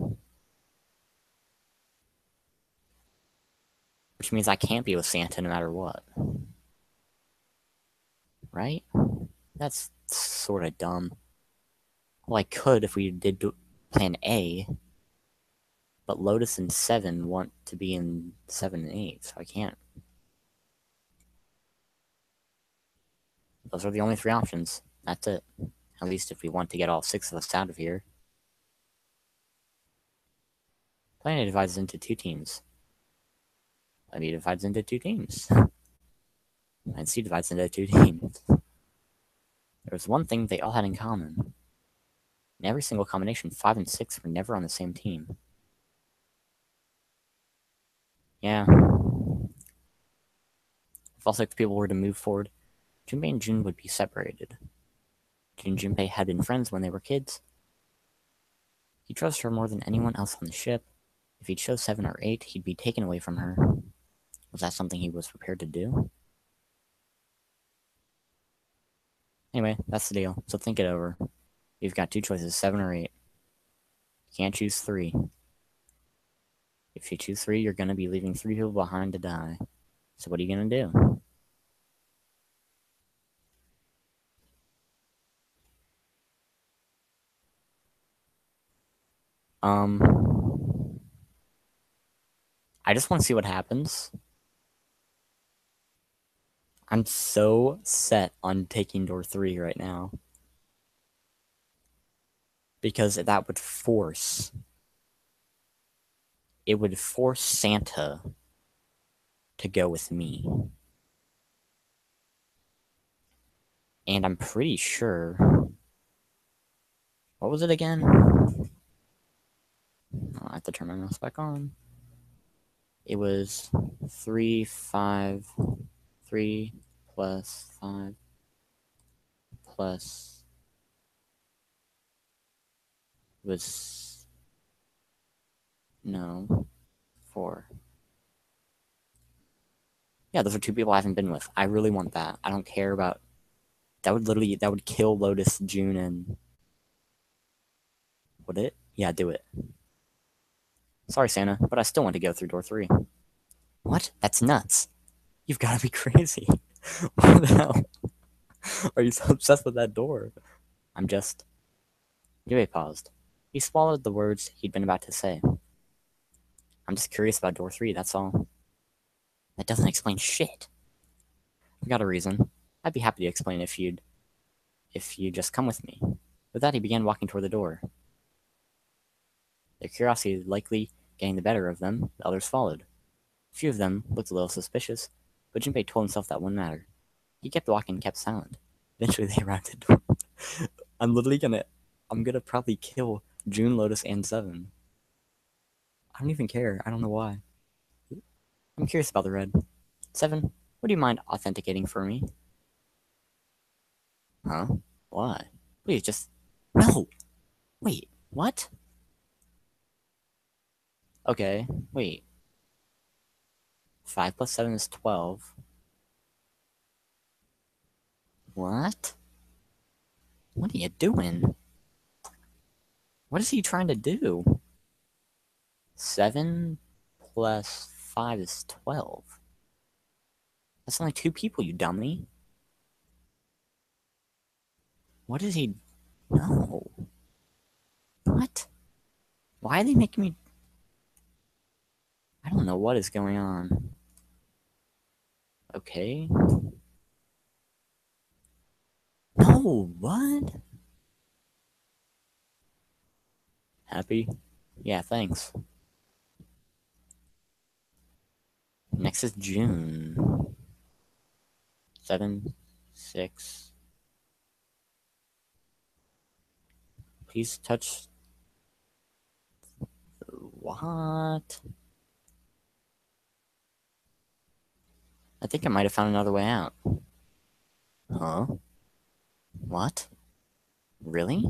Which means I can't be with Santa no matter what. Right? That's sort of dumb. Well, I could if we did plan A, but Lotus and 7 want to be in 7 and 8, so I can't. Those are the only 3 options. That's it. At least if we want to get all 6 of us out of here. Plan A divides into 2 teams. Plan B divides into 2 teams. Plan C divides into 2 teams. There was one thing they all had in common. In every single combination, 5 and 6 were never on the same team. Yeah, If all 6 people were to move forward, Junpei and June would be separated. June and Junpei had been friends when they were kids. He trusts her more than anyone else on the ship. If he chose 7 or 8, he'd be taken away from her. Was that something he was prepared to do? Anyway, that's the deal. So think it over. You've got 2 choices, 7 or 8. You can't choose 3. If you choose 3, you're going to be leaving 3 people behind to die. So what are you going to do? I just want to see what happens. I'm so set on taking door 3 right now. Because that would force... It would force Santa to go with me. And I'm pretty sure... What was it again? I have to turn my mouse back on. It was 3, 5, 3 plus 5 plus was no 4. Yeah, those are 2 people I haven't been with. I really want that. I don't care about that. Would kill Lotus, June, and would it? Yeah, do it. Sorry, Santa, but I still want to go through door 3. What? That's nuts. You've got to be crazy. What the hell? Are you so obsessed with that door? I'm just... Yue paused. He swallowed the words he'd been about to say. I'm just curious about door 3, that's all. That doesn't explain shit. I've got a reason. I'd be happy to explain if you'd just come with me. With that, he began walking toward the door. Their curiosity likely getting the better of them, the others followed. A few of them looked a little suspicious, but Junpei told himself that wouldn't matter. He kept walking and kept silent. Eventually, they arrived at the door. I'm gonna probably kill June, Lotus, and 7. I don't even care. I don't know why. I'm curious about the red. 7, would you mind authenticating for me? Huh? Why? Please, just... No! Wait, what? Okay, wait. 5 plus 7 is 12. What? What are you doing? What is he trying to do? 7 plus 5 is 12. That's only 2 people, you dummy. What is he... No. What? Why are they making me... I don't know what is going on. Okay. No, what? Happy? Yeah, thanks. Next is June. 7, 6. Please touch... What? I think I might have found another way out. Huh? What? Really?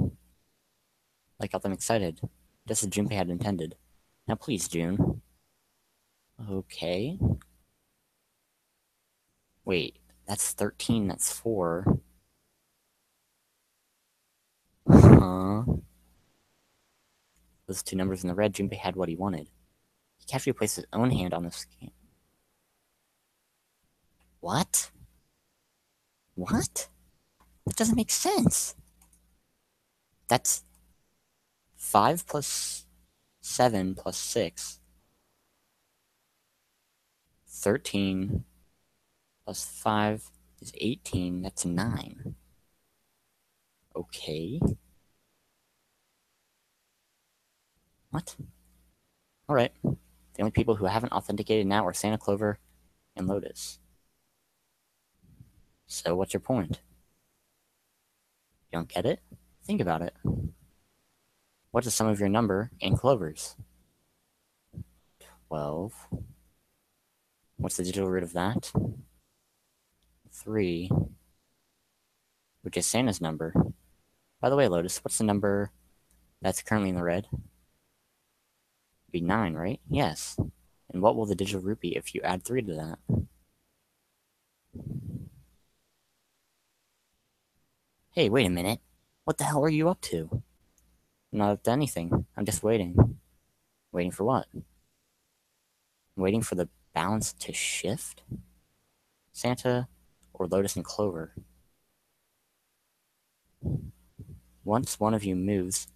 That got them excited, just as Junpei had intended. Now please, June. Okay. Wait, that's 13, that's 4. Huh? Those 2 numbers in the red, Junpei had what he wanted. He casually placed his own hand on the scan. What? What? That doesn't make sense. That's 5 plus 7 plus 6. 13 plus 5 is 18. That's 9. Okay. What? Alright. The only people who haven't authenticated now are Santa, Clover, and Lotus. So what's your point? You don't get it? Think about it. What's the sum of your number and Clover's? 12. What's the digital root of that? 3, which is Santa's number. By the way, Lotus, what's the number that's currently in the red? It'd be 9, right? Yes. And what will the digital root be if you add 3 to that? Hey, wait a minute. What the hell are you up to? I'm not up to anything. I'm just waiting. Waiting for what? Waiting for the balance to shift? Santa or Lotus and Clover? Once one of you moves,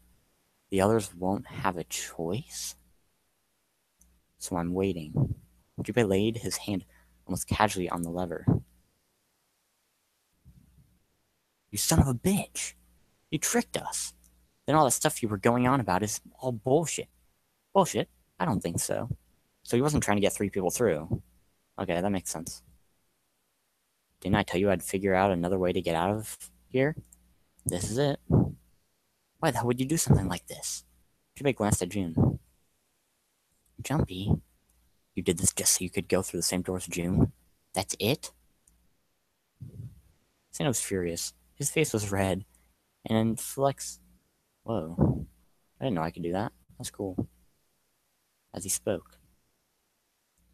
the others won't have a choice? So I'm waiting. Junpei laid his hand almost casually on the lever. You son of a bitch! You tricked us! Then all the stuff you were going on about is all bullshit. Bullshit? I don't think so. So he wasn't trying to get 3 people through. Okay, that makes sense. Didn't I tell you I'd figure out another way to get out of here? This is it. Why the hell would you do something like this? Junpei glanced at June. Jumpy? You did this just so you could go through the same door as June? That's it? Santa was furious. His face was red, and Flex... Whoa. I didn't know I could do that. That's cool. As he spoke,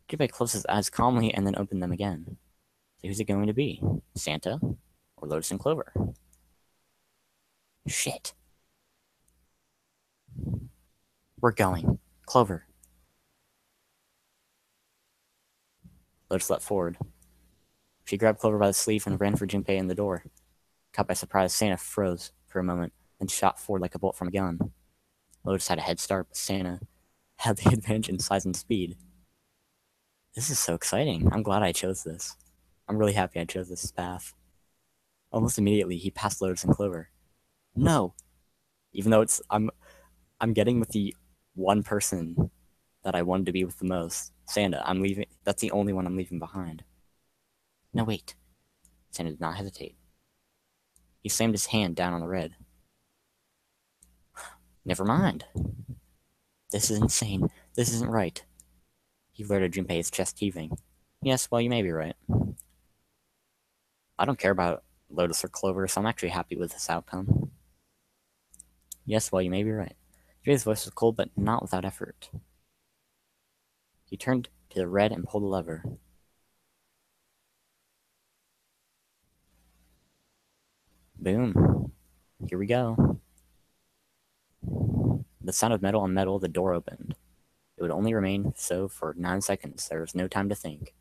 Junpei closed his eyes calmly and then opened them again. So who's it going to be? Santa? Or Lotus and Clover? Shit. We're going. Clover. Lotus leapt forward. She grabbed Clover by the sleeve and ran for Junpei in the door. Caught by surprise, Santa froze for a moment, then shot forward like a bolt from a gun. Lotus had a head start, but Santa had the advantage in size and speed. This is so exciting. I'm glad I chose this. I'm really happy I chose this path. Almost immediately, he passed Lotus and Clover. No! Even though I'm getting with the one person that I wanted to be with the most. Santa, I'm leaving. That's the only one I'm leaving behind. No, wait. Santa did not hesitate. He slammed his hand down on the red. Never mind. This is insane. This isn't right. He glared at Junpei, his chest heaving. Yes, well, you may be right. I don't care about Lotus or Clover, so I'm actually happy with this outcome. Yes, well, you may be right. Junpei's voice was cold, but not without effort. He turned to the red and pulled the lever. Boom. Here we go. The sound of metal on metal, the door opened. It would only remain so for 9 seconds. There was no time to think.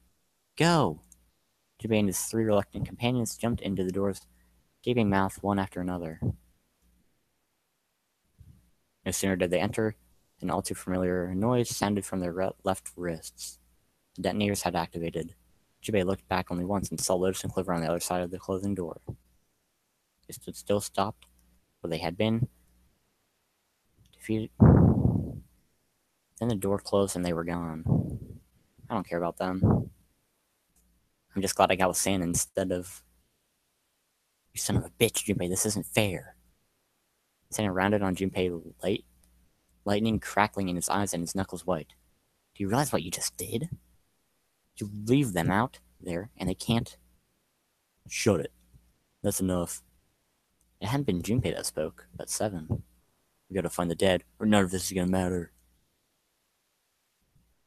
Go! Junpei and his 3 reluctant companions jumped into the door's gaping mouth one after another. No sooner did they enter, an all too familiar noise sounded from their left wrists. The detonators had activated. Junpei looked back only once and saw Lotus and Clover on the other side of the closing door. They stood still, stopped where they had been, defeated. Then the door closed and they were gone. I don't care about them. I'm just glad I got with Santa instead of... You son of a bitch, Junpei, this isn't fair. Santa rounded on Junpei, lightning crackling in his eyes and his knuckles white. Do you realize what you just did? You leave them out there, and they can't... Shut it. That's enough. It hadn't been Junpei that spoke, but 7. We gotta find the dead, or none of this is gonna matter.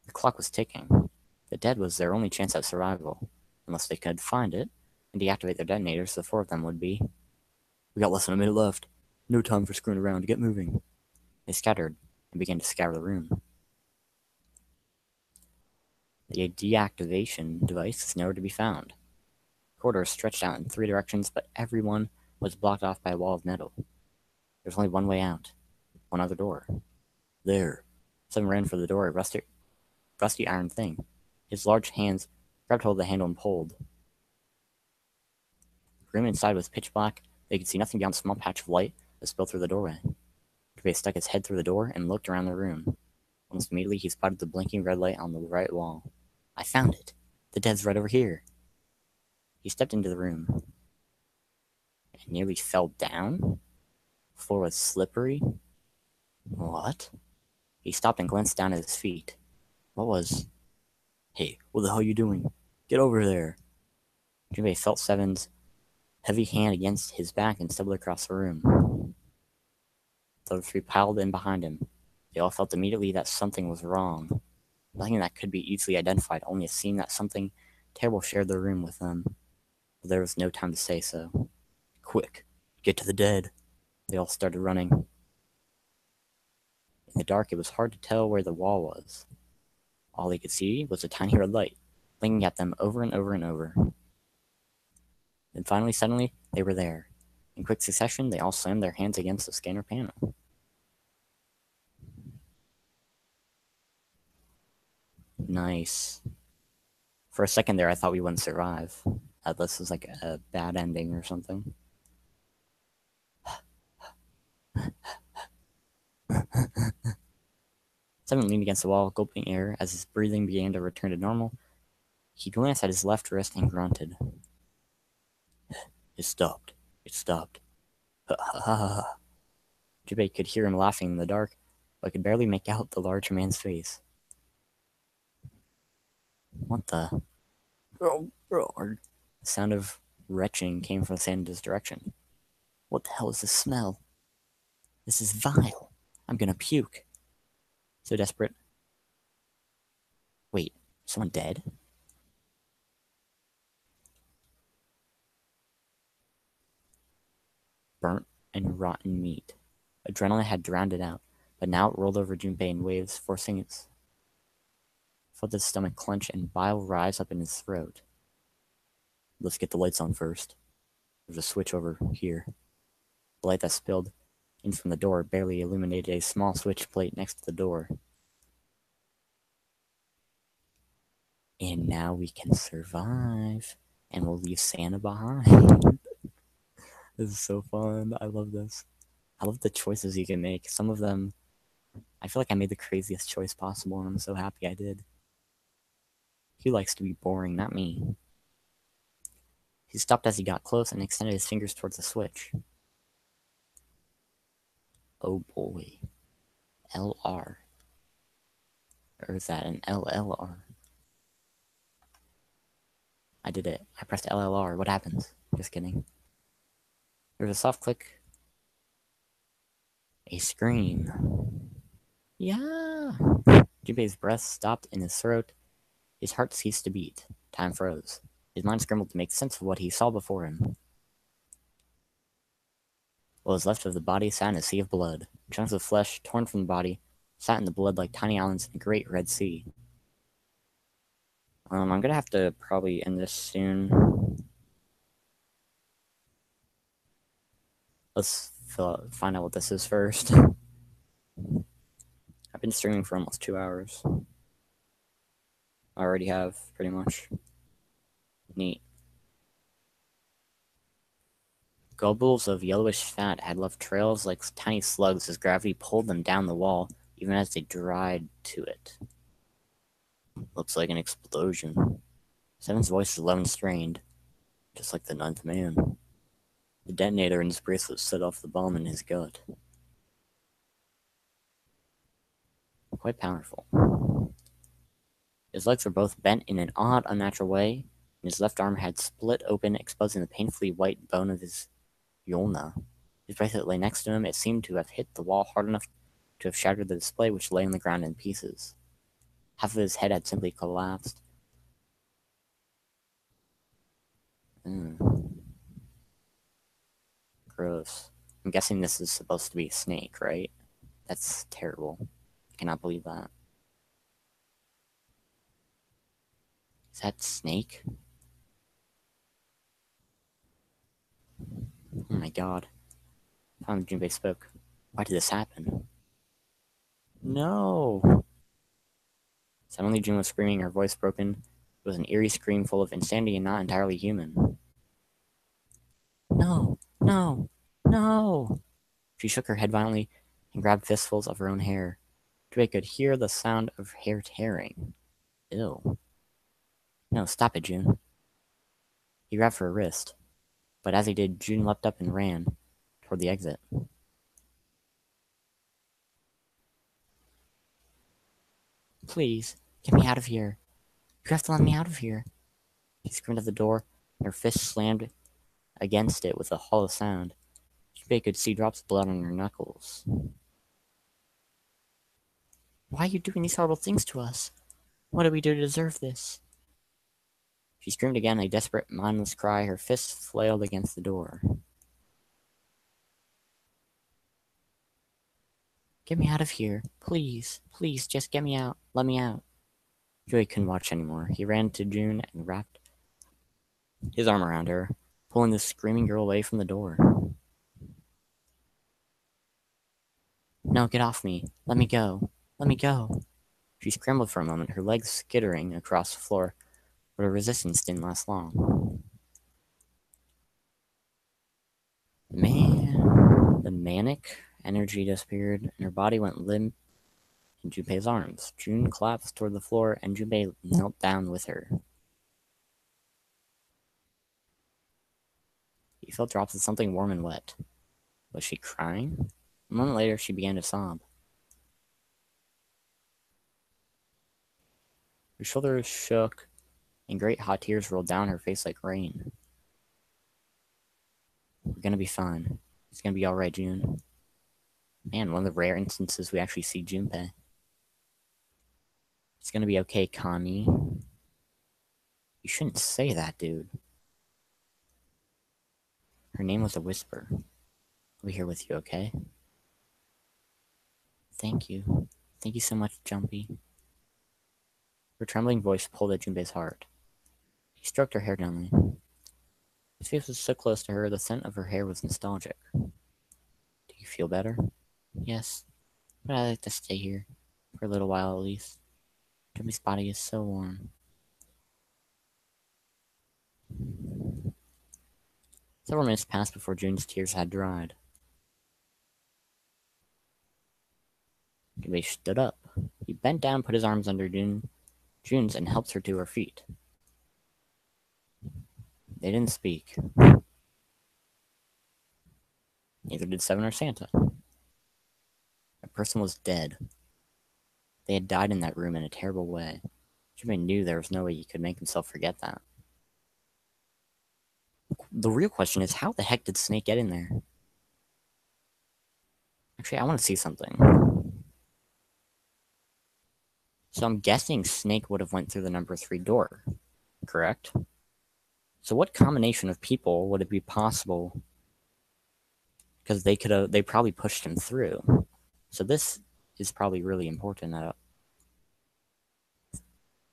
The clock was ticking. The dead was their only chance at survival. Unless they could find it, and deactivate their detonators, the 4 of them would be. We got less than a minute left. No time for screwing around. Get moving. They scattered, and began to scour the room. The deactivation device is nowhere to be found. Corridors stretched out in 3 directions, but everyone was blocked off by a wall of metal. There's only one way out. One other door. There. 7 ran for the door, a rusty iron thing. His large hands grabbed hold of the handle and pulled. The room inside was pitch black. They could see nothing beyond a small patch of light that spilled through the doorway. Junpei stuck his head through the door and looked around the room. Almost immediately, he spotted the blinking red light on the right wall. I found it. The dead's right over here. He stepped into the room and nearly fell down. The floor was slippery. What? He stopped and glanced down at his feet. What was... Hey, what the hell are you doing? Get over there. Junpei felt Seven's heavy hand against his back and stumbled across the room. The other three piled in behind him. They all felt immediately that something was wrong. Nothing that could be easily identified, only a scene that something terrible shared the room with them. But there was no time to say so. Quick, get to the dead. They all started running. In the dark, it was hard to tell where the wall was. All they could see was a tiny red light, blinking at them over and over and over. Then finally, suddenly, they were there. In quick succession, they all slammed their hands against the scanner panel. Nice. For a second there, I thought we wouldn't survive. That this was like a bad ending or something. Seven leaned against the wall, gulping air as his breathing began to return to normal. He glanced at his left wrist and grunted. It stopped. It stopped. Ha ha ha ha. Junpei could hear him laughing in the dark, but could barely make out the large man's face. What the? The sound of retching came from Sanda's direction. What the hell is this smell? This is vile. I'm gonna puke. So desperate. Wait, someone dead? Burnt and rotten meat. Adrenaline had drowned it out, but now it rolled over Junpei in waves, forcing its felt his stomach clench and bile rise up in his throat. Let's get the lights on first. There's a switch over here. The light that spilled in from the door barely illuminated a small switch plate next to the door. And now we can survive, and we'll leave Santa behind. This is so fun. I love this. I love the choices you can make. Some of them, I feel like I made the craziest choice possible, and I'm so happy I did. He likes to be boring, not me. He stopped as he got close and extended his fingers towards the switch. Oh boy. LR. Or is that an LLR? I did it. I pressed LLR. What happens? Just kidding. There's a soft click. A scream. Yeah! Junpei's breath stopped in his throat. His heart ceased to beat. Time froze. His mind scrambled to make sense of what he saw before him. What was left of the body sat in a sea of blood. Chunks of flesh, torn from the body, sat in the blood like tiny islands in a great Red Sea. I'm gonna have to probably end this soon. Let's find out what this is first. I've been streaming for almost 2 hours. I already have, pretty much. Neat. Globules of yellowish fat had left trails like tiny slugs as gravity pulled them down the wall, even as they dried to it. Looks like an explosion. Seven's voice is low and strained, just like the ninth man. The detonator in his bracelet set off the bomb in his gut. Quite powerful. His legs were both bent in an odd, unnatural way, and his left arm had split open, exposing the painfully white bone of his ulna. His bracelet lay next to him. It seemed to have hit the wall hard enough to have shattered the display, which lay on the ground in pieces. Half of his head had simply collapsed. Gross. I'm guessing this is supposed to be a snake, right? That's terrible. I cannot believe that. Is that Snake? Oh my god. Finally, Junpei spoke. Why did this happen? No! Suddenly, June was screaming, her voice broken. It was an eerie scream full of insanity and not entirely human. No! No! No! She shook her head violently and grabbed fistfuls of her own hair. Junpei could hear the sound of hair tearing. Ew. No, stop it, June. He grabbed her wrist, but as he did, June leapt up and ran toward the exit. Please, get me out of here. You have to let me out of here. She screamed at the door, Her fist slammed against it with a hollow sound. Junpei could see drops of blood on her knuckles. Why are you doing these horrible things to us? What did we do to deserve this? She screamed again, a desperate, mindless cry. Her fists flailed against the door. Get me out of here. Please, please, just get me out. Let me out. Joey couldn't watch anymore. He ran to June and wrapped his arm around her, pulling the screaming girl away from the door. No, get off me. Let me go. Let me go. She scrambled for a moment, her legs skittering across the floor, but her resistance didn't last long. The manic energy disappeared, and her body went limp in Junpei's arms. June collapsed toward the floor, and Junpei knelt down with her. He felt drops of something warm and wet. Was she crying? A moment later, she began to sob. Her shoulders shook, and great hot tears rolled down her face like rain. We're gonna be fine. It's gonna be alright, June. Man, one of the rare instances we actually see Junpei. It's gonna be okay, Connie. You shouldn't say that, dude. Her name was a whisper. I'll be here with you, okay? Thank you. Thank you so much, Jumpy. Her trembling voice pulled at Junpei's heart. He stroked her hair gently. His face was so close to her, the scent of her hair was nostalgic. Do you feel better? Yes, but I'd like to stay here. For a little while at least. Jumpy's body is so warm. Several minutes passed before June's tears had dried. Junpei stood up. He bent down, put his arms under June's, and helped her to her feet. They didn't speak. Neither did Seven or Santa. A person was dead. They had died in that room in a terrible way. Junpei knew there was no way he could make himself forget that. The real question is, how the heck did Snake get in there? Actually, I want to see something. So I'm guessing Snake would have went through the number 3 door, correct? So what combination of people would it be possible? Because they probably pushed him through. So this is probably really important.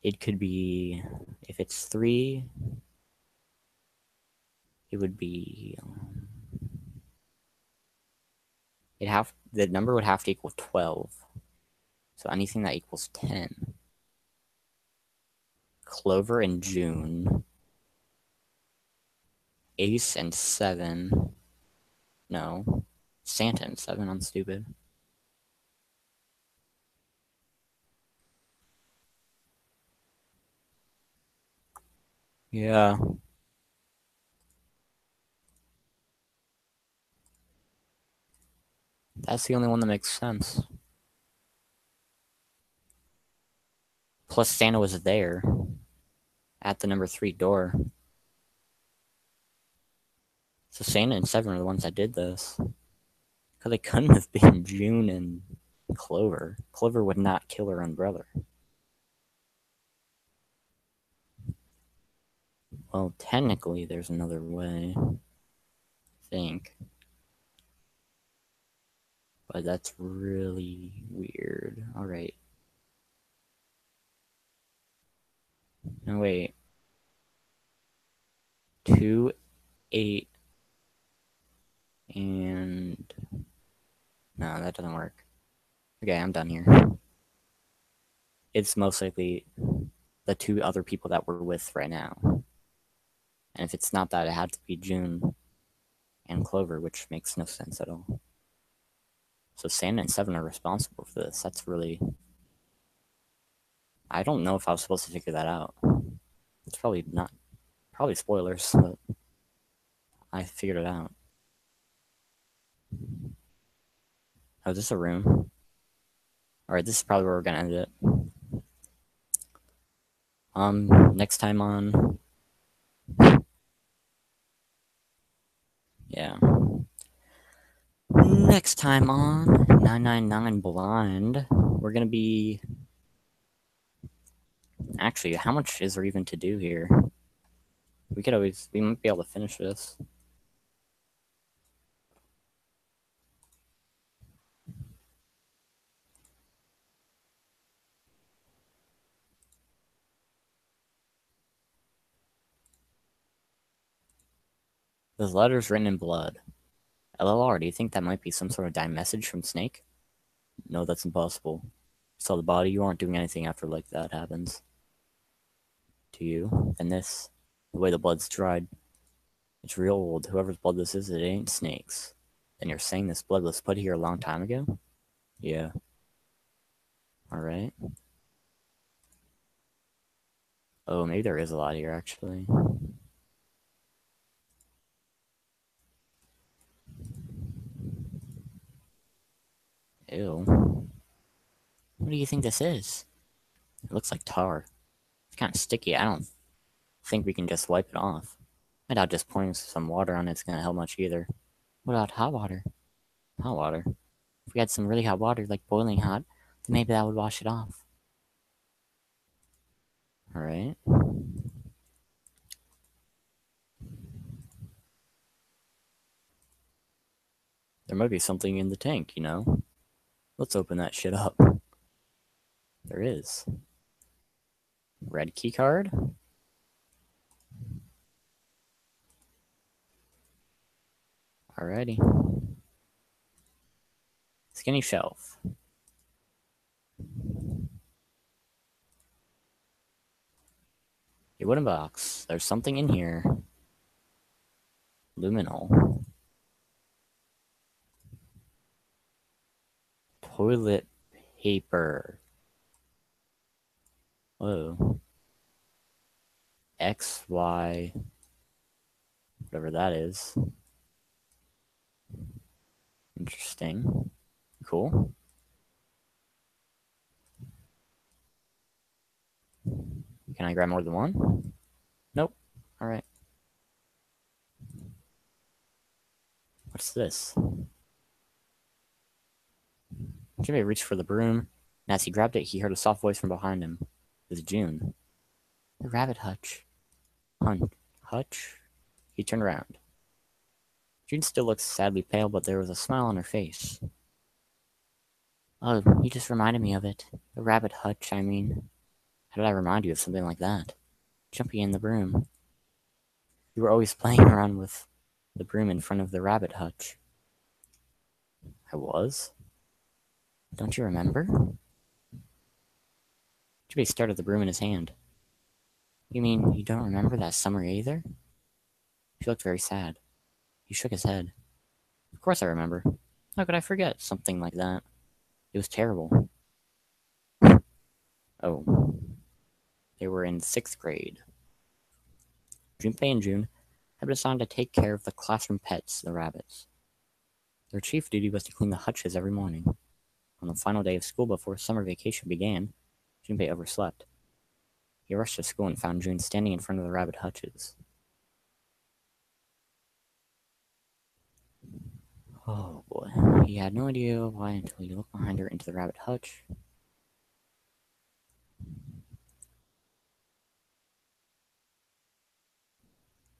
It could be, if it's 3, it would be, the number would have to equal 12. So anything that equals 10. Clover and June. Ace and 7. No. Santa and 7, I'm stupid. Yeah. That's the only one that makes sense. Plus Santa was there. At the number 3 door. So Santa and 7 are the ones that did this. Because it couldn't have been June and Clover. Clover would not kill her own brother. Well, technically, there's another way. I think. But that's really weird. Alright. No, wait. 2, 8, and... No, that doesn't work. Okay, I'm done here. It's most likely the 2 other people that we're with right now. And if it's not that, it had to be June and Clover, which makes no sense at all. So Santa and 7 are responsible for this. That's really... I don't know if I was supposed to figure that out. It's probably not... Probably spoilers, but... I figured it out. Oh, is this a room? Alright, this is probably where we're gonna end it. Next time on... Yeah. Next time on 999 Blind, we're gonna be... Actually, how much is there even to do here? We might be able to finish this. There's letters written in blood. LLR, do you think that might be some sort of die message from Snake? No, that's impossible. Saw the body, you aren't doing anything after like that happens. To you. And this, the way the blood's dried, it's real old. Whoever's blood this is, it ain't Snake's. And you're saying this blood was put here a long time ago? Yeah. Alright. Oh, maybe there is a lot here, actually. Ew. What do you think this is? It looks like tar. It's kind of sticky. I don't think we can just wipe it off. I doubt just pouring some water on it's gonna help much either. What about hot water? Hot water? If we had some really hot water, like boiling hot, then maybe that would wash it off. Alright. There might be something in the tank, you know? Let's open that shit up. There is. Red key card? Alrighty. Skinny shelf. A wooden box. There's something in here. Luminol. Toilet paper. Whoa. XY. Whatever that is. Interesting. Cool. Can I grab more than one? Nope. Alright. What's this? Jimmy reached for the broom, and as he grabbed it, he heard a soft voice from behind him. It was June. The rabbit hutch. Hutch? He turned around. June still looked sadly pale, but there was a smile on her face. Oh, you just reminded me of it. The rabbit hutch, I mean. How did I remind you of something like that? Jumpy in the broom. You were always playing around with the broom in front of the rabbit hutch. I was? Don't you remember? Jimmy stared at the broom in his hand. You mean you don't remember that summer either? He looked very sad. He shook his head. Of course I remember. How could I forget something like that? It was terrible. Oh. They were in 6th grade. Junpei and June had been assigned to take care of the classroom pets, the rabbits. Their chief duty was to clean the hutches every morning. On the final day of school before summer vacation began, Junpei overslept. He rushed to school and found June standing in front of the rabbit hutches. Oh boy. He had no idea why until he looked behind her into the rabbit hutch.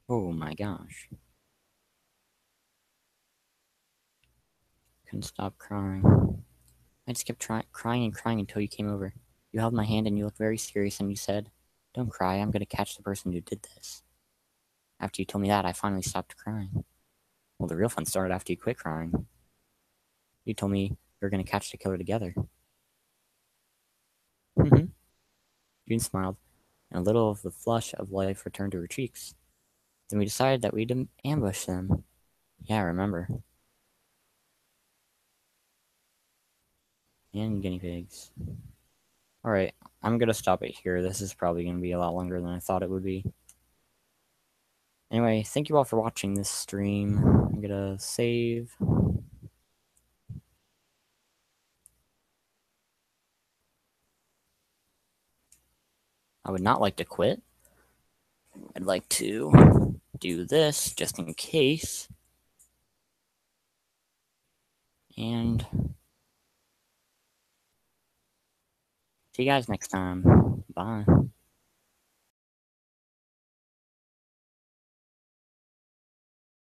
Oh my gosh. Couldn't stop crying. I just kept crying and crying until you came over. You held my hand and you looked very serious and you said, "Don't cry, I'm going to catch the person who did this." After you told me that, I finally stopped crying. Well, the real fun started after you quit crying. You told me you were going to catch the killer together. June smiled, and a little of the flush of life returned to her cheeks. Then we decided that we'd ambush them. Yeah, I remember. And guinea pigs. Alright, I'm gonna stop it here. This is probably gonna be a lot longer than I thought it would be. Anyway, thank you all for watching this stream. I'm gonna save. I would not like to quit. I'd like to do this just in case. And see you guys next time. Bye.